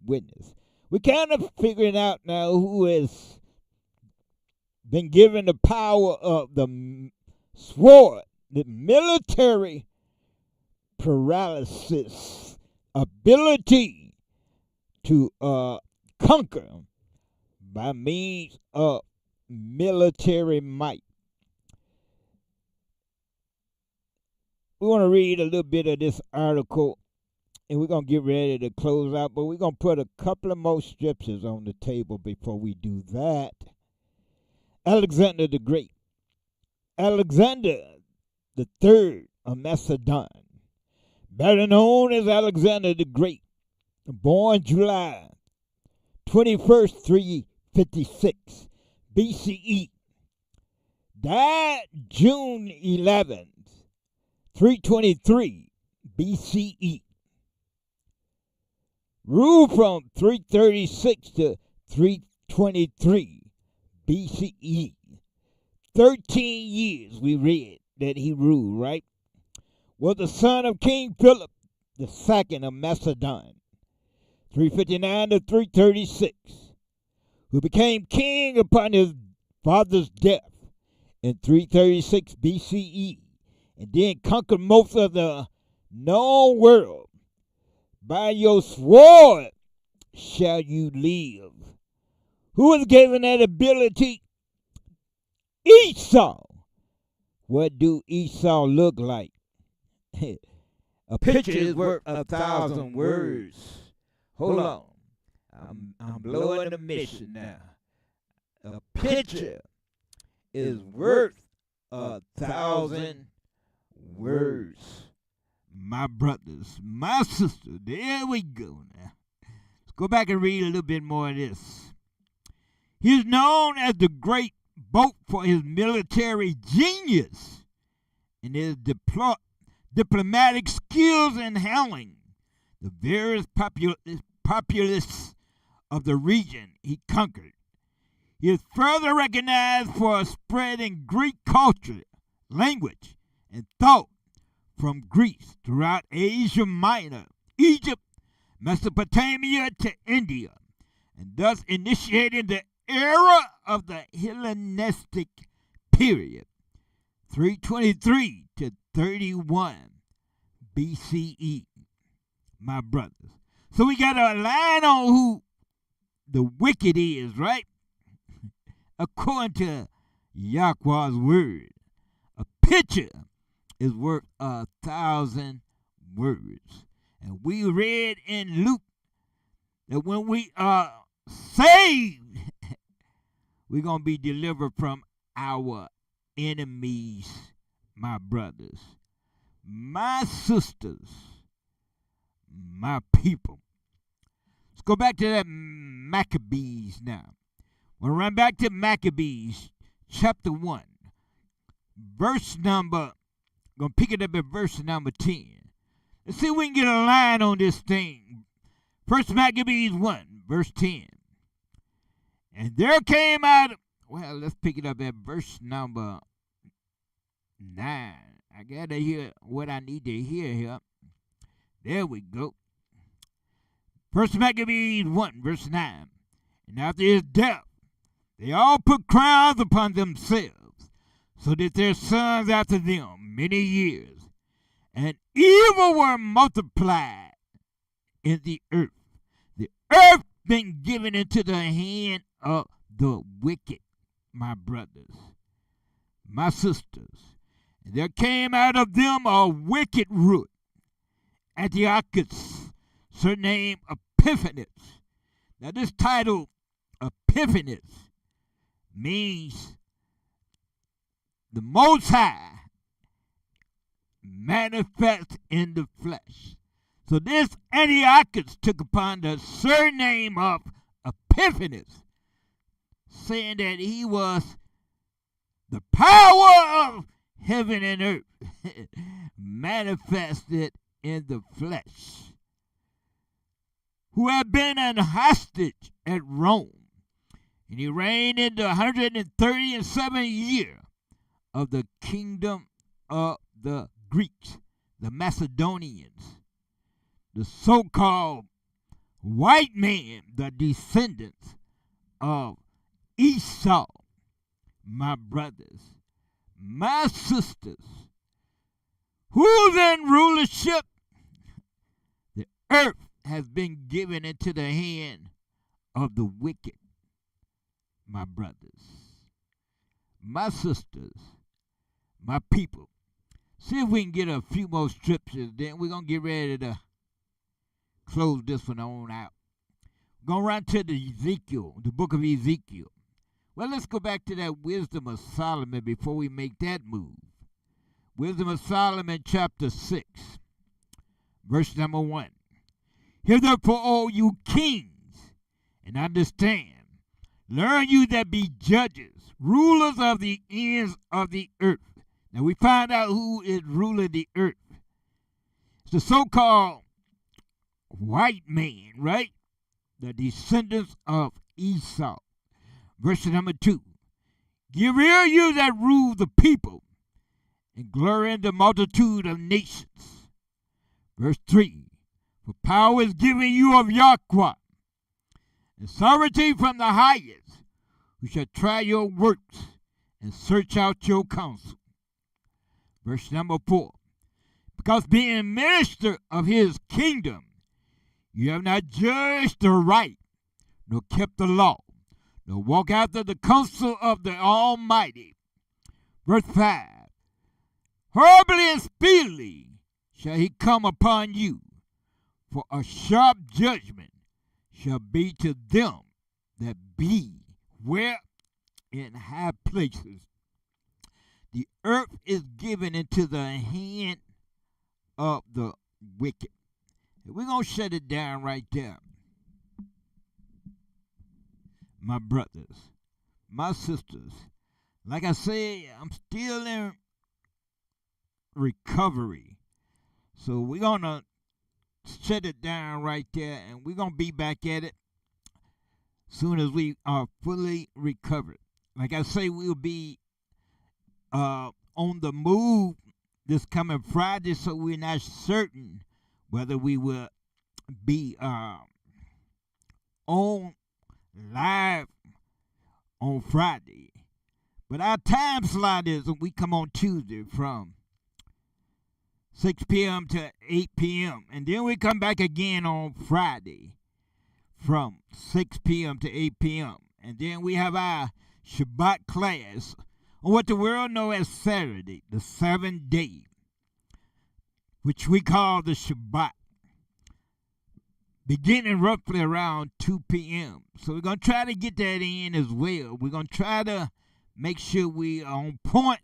witness. We're kind of figuring out now who has been given the power of the sword, the military paralysis ability to conquer by means of military might. We want to read a little bit of this article, and we're going to get ready to close out, but we're going to put a couple of more scriptures on the table before we do that. Alexander the Great. Alexander the Third of Macedon, better known as Alexander the Great, born July 21st, 356 BCE, died June 11th, 323 BCE, ruled from 336 to 323 BCE. 13 years we read that he ruled, right? Was the son of King Philip II of Macedon, 359 to 336, who became king upon his father's death in 336 BCE, and then conquered most of the known world. By your sword shall you live. Who was given that ability? Esau. What do Esau look like? A picture is worth 1,000 words. Hold on. I'm blowing the mission now. A picture is worth 1,000 words. My brothers, my sisters, there we go now. Let's go back and read a little bit more of this. He is known as the Great both for his military genius and his diplomatic skills in handling the various populace of the region he conquered. He is further recognized for spreading Greek culture, language, and thought from Greece throughout Asia Minor, Egypt, Mesopotamia to India, and thus initiating the era of the Hellenistic period, 323 to 31 BCE, my brothers. So we got a line on who the wicked is, right? According to Yahweh's word, a picture is worth 1,000 words. And we read in Luke that when we are saved, we're going to be delivered from our enemies, my brothers, my sisters, my people. Let's go back to that Maccabees now. We'll run back to Maccabees chapter 1, verse number, going to pick it up at verse number 10. Let's see if we can get a line on this thing. First Maccabees 1, verse 10. And there came out, well, let's pick it up at verse number 9. I got to hear what I need to hear here. There we go. First Maccabees 1, verse 9. And after his death, they all put crowns upon themselves, so that their sons after them many years, and evil were multiplied in the earth. The earth been given into the hand of the wicked, my brothers, my sisters. And there came out of them a wicked root, Antiochus, surnamed Epiphanes. Now this title Epiphanes means the Most High manifest in the flesh. So this Antiochus took upon the surname of Epiphanes, saying that he was the power of heaven and earth manifested in the flesh, who had been an hostage at Rome. And he reigned in the 137th year of the kingdom of the Greeks, the Macedonians, the so-called white man, the descendants of Esau. My brothers, my sisters, who's in rulership? The earth has been given into the hand of the wicked. My brothers, my sisters, my people. See if we can get a few more scriptures, then we're going to get ready to close this one on out. We're going to run to the Ezekiel, the book of Ezekiel. Well, let's go back to that wisdom of Solomon before we make that move. Wisdom of Solomon, chapter 6, verse number 1. Hear therefore, all you kings, and understand. Learn you that be judges, rulers of the ends of the earth. Now we find out who is ruling the earth. It's the so-called white man, right? The descendants of Esau. Verse number 2. Give ear you that rule the people, and glory in the multitude of nations. Verse 3. For power is given you of Yahweh, and sovereignty from the highest, who shall try your works and search out your counsel. Verse number 4. Because being minister of his kingdom, you have not judged the right, nor kept the law, nor walk after the counsel of the Almighty. Verse 5. Horribly and speedily shall he come upon you, for a sharp judgment shall be to them that be where in high places. The earth is given into the hand of the wicked. And we're going to shut it down right there. My brothers, my sisters, like I say, I'm still in recovery. So we're going to shut it down right there, and we're going to be back at it soon as we are fully recovered. Like I say, we'll be on the move this coming Friday, so we're not certain whether we will be on live on Friday. But our time slot is we come on Tuesday from 6 p.m. to 8 p.m. And then we come back again on Friday from 6 p.m. to 8 p.m. And then we have our Shabbat class on what the world knows as Saturday, the 7th day, which we call the Shabbat, beginning roughly around 2 p.m. So we're going to try to get that in as well. We're going to try to make sure we are on point.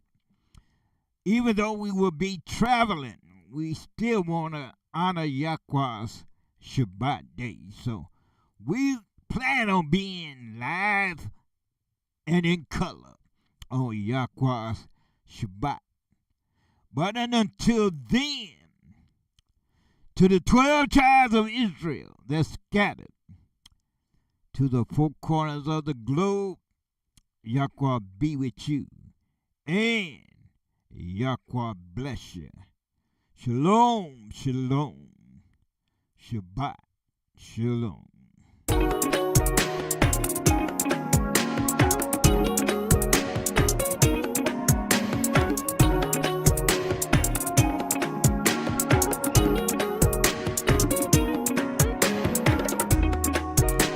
Even though we will be traveling, we still want to honor Yahweh's Shabbat day. So we plan on being live and in color on Yahweh's Shabbat. But until then, to the 12 tribes of Israel that scattered to the four corners of the globe, Yahweh be with you, and Yahweh bless you. Shalom, shalom, Shabbat, shalom.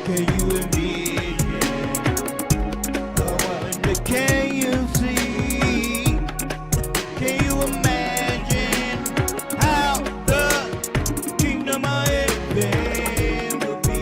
Can you envision the wonder? Can you see? Can you imagine how the kingdom of heaven will be?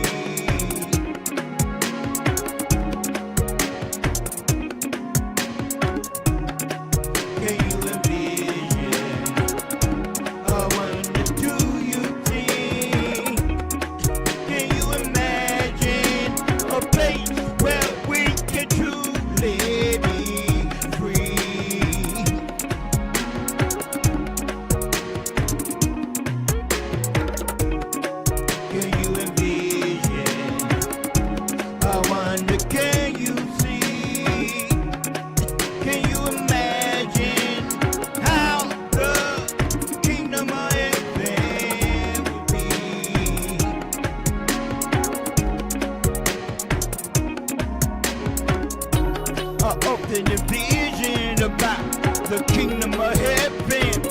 often envision about the kingdom of heaven.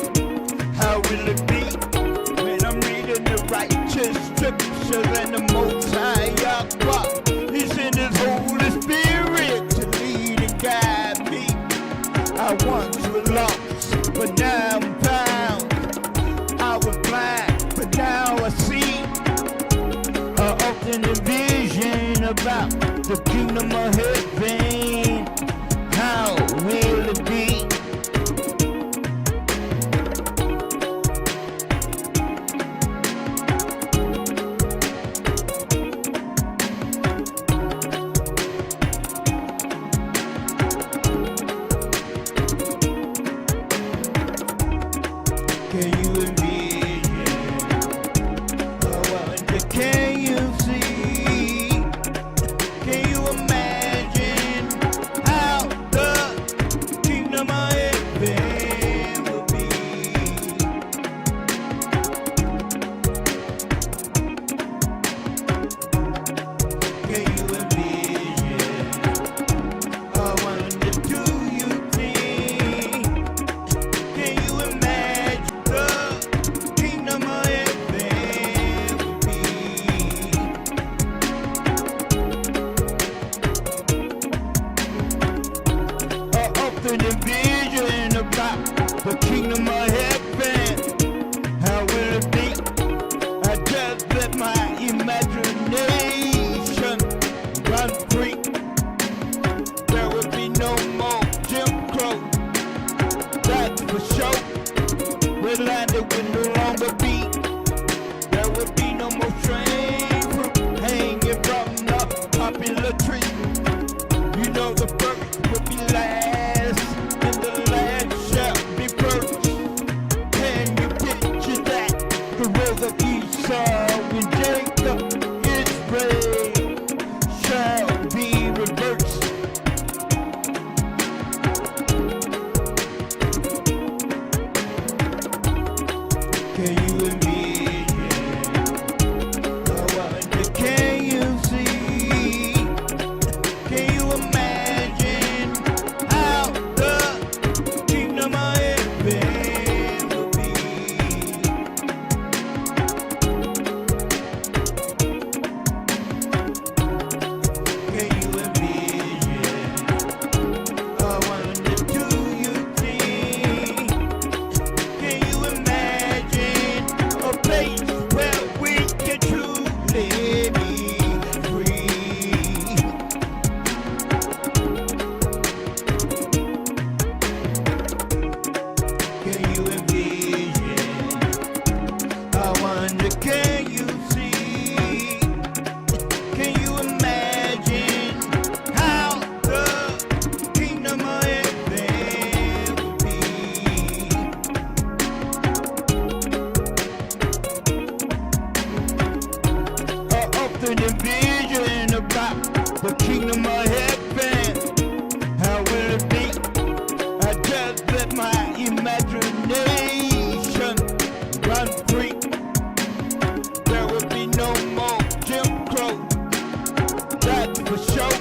How will it be when I'm reading the righteous scriptures and the Most High Yahweh? He sent His Holy Spirit to lead and guide me. I once was lost, but now I'm found. I was blind, but now I see. I often envision about the kingdom of heaven. How will it be? Can you envision? I wonder, can you see? Can you imagine how the kingdom of heaven will be? Can you envision? I wonder, do you think? Can you imagine the kingdom of heaven will be? I often envision about the kingdom of heaven. How will it be? I just let my imagination run free. There will be no more Jim Crow, that's for sure. Red landed will no longer be. There will be no more strange fruit hanging from the popular tree. You know the first will be last, and the last shall be first. Can you picture that? The road of Esau and Jacob, Israel, shall be reversed. Can you envision? I wonder, can you see? Can you imagine how the kingdom of heaven will be? Can you envision? I wonder, do you think? Can you imagine a place where we can truly be free? Can you envision? I wonder, can you see? Can you imagine how the kingdom of heaven will be? I often envision about the kingdom of heaven. How will it be? I just let my imagination run free. There will be no more Jim Crow, that's for sure.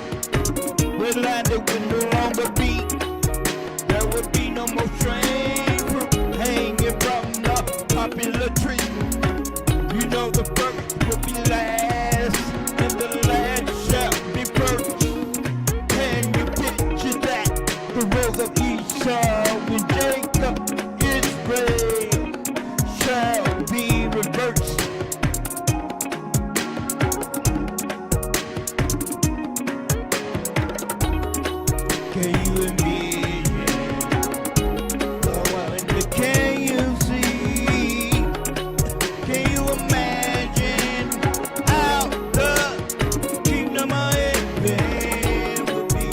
Red landed will no longer be. There will be no more strange fruit hanging from the popular tree. You know the first will be last, and the last shall be first. Can you picture that? The road of Esau and Jacob, Israel, shall be reversed. Can you envision? I wonder, can you see? Can you imagine how the kingdom of heaven will be?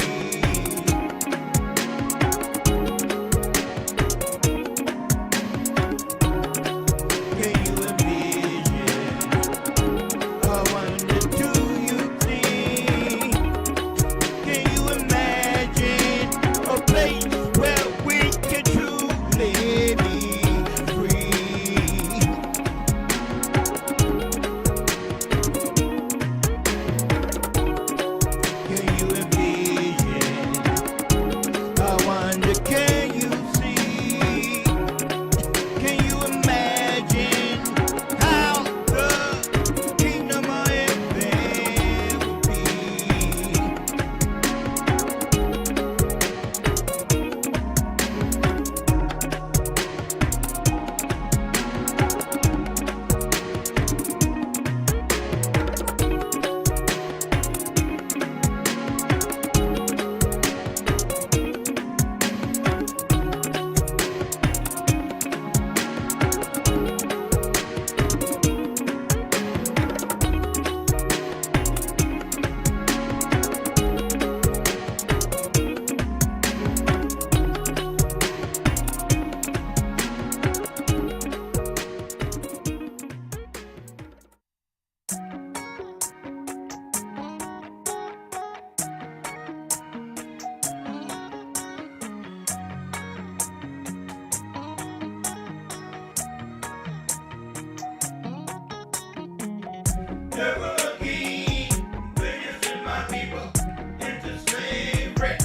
Can you envision? I wonder, do you think? Can you imagine a Never again will you send my people into slavery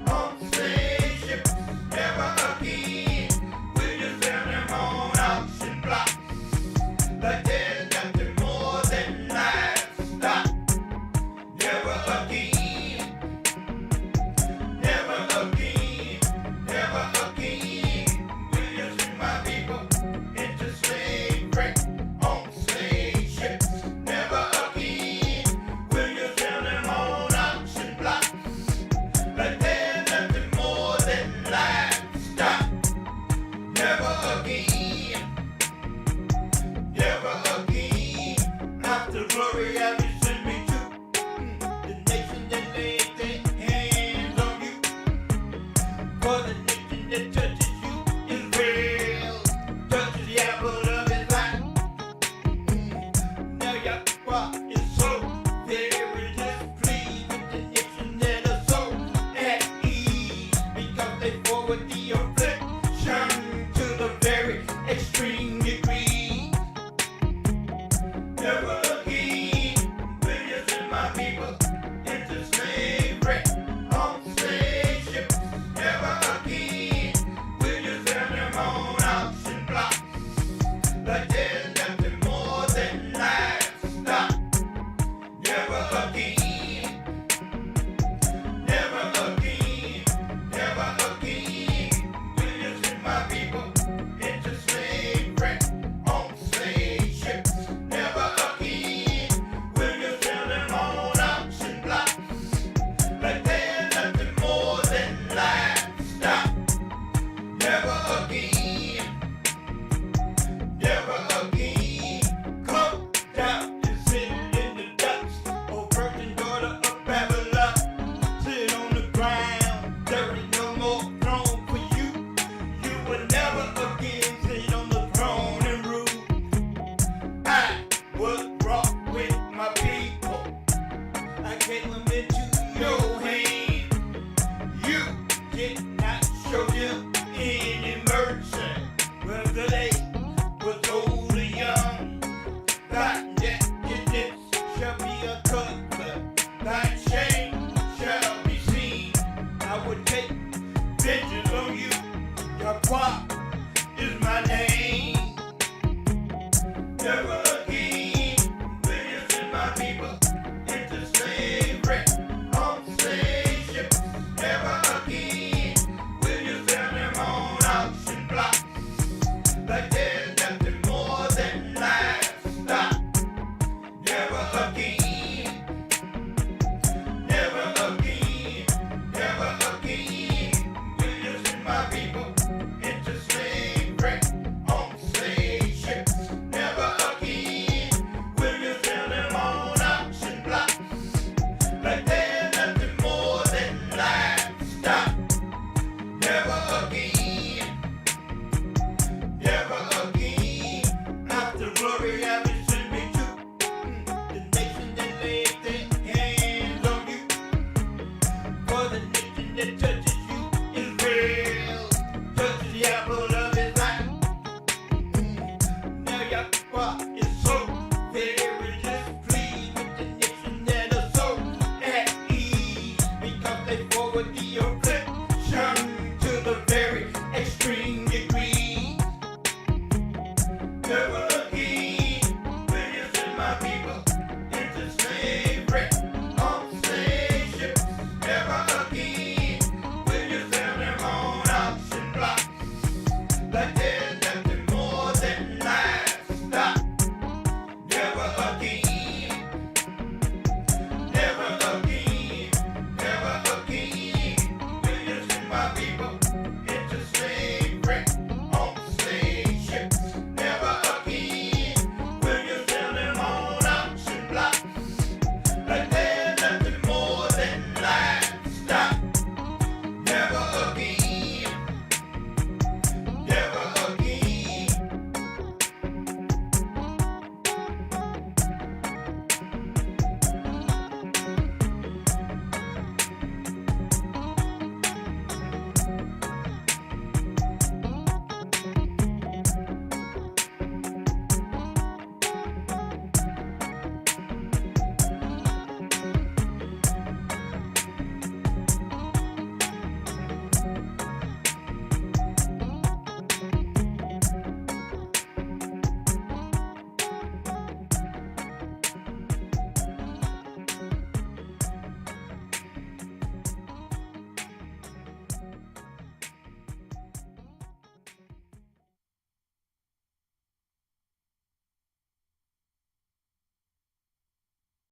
on slave ships. Never again will you sell them on auction blocks like there's nothing more than livestock. Never again, never again, never again will you send my people into slavery on slave ships. Never again will you sell them on auction blocks like there's nothing more than livestock. Never again, never again. After glory, I will send me to the nation that lays their hands on you. For the nation that touches you is real, touches the apple of his eye. Now Yahweh is so very displeased with the nation that are so at ease, because they forward the affliction to the very extreme degree. Never again will you send my people into slavery on slave ships. Never again will you sell them on auction blocks like there's nothing more than livestock. Never again, never again, never again will you send my people into slavery on slave ships. Never again will you sell them on auction blocks like there's nothing more than livestock. Never again, never again. Come down and sit in the dust, O virgin daughter of Babylon. Sit on the ground, there is no more throne for you. You will never again sit on the throne and rule. I was brought with my people. I gave them into your hand. You did not show them any mercy, whether they was old or young. Thy nakedness shall be a cover, thy shame shall be seen. I would take vengeance on you. Yahweh is my name. Never again will you send my people into slavery on slave ships. Never again will you sell them on auction blocks like there's nothing more than livestock. Never again, never again, never again will you send my people into slavery on slave ships. Never again will you sell them on auction blocks like there's nothing more than livestock. Never again, never again. After glory, I will send me to the nation that lays their hands on you. For the nation that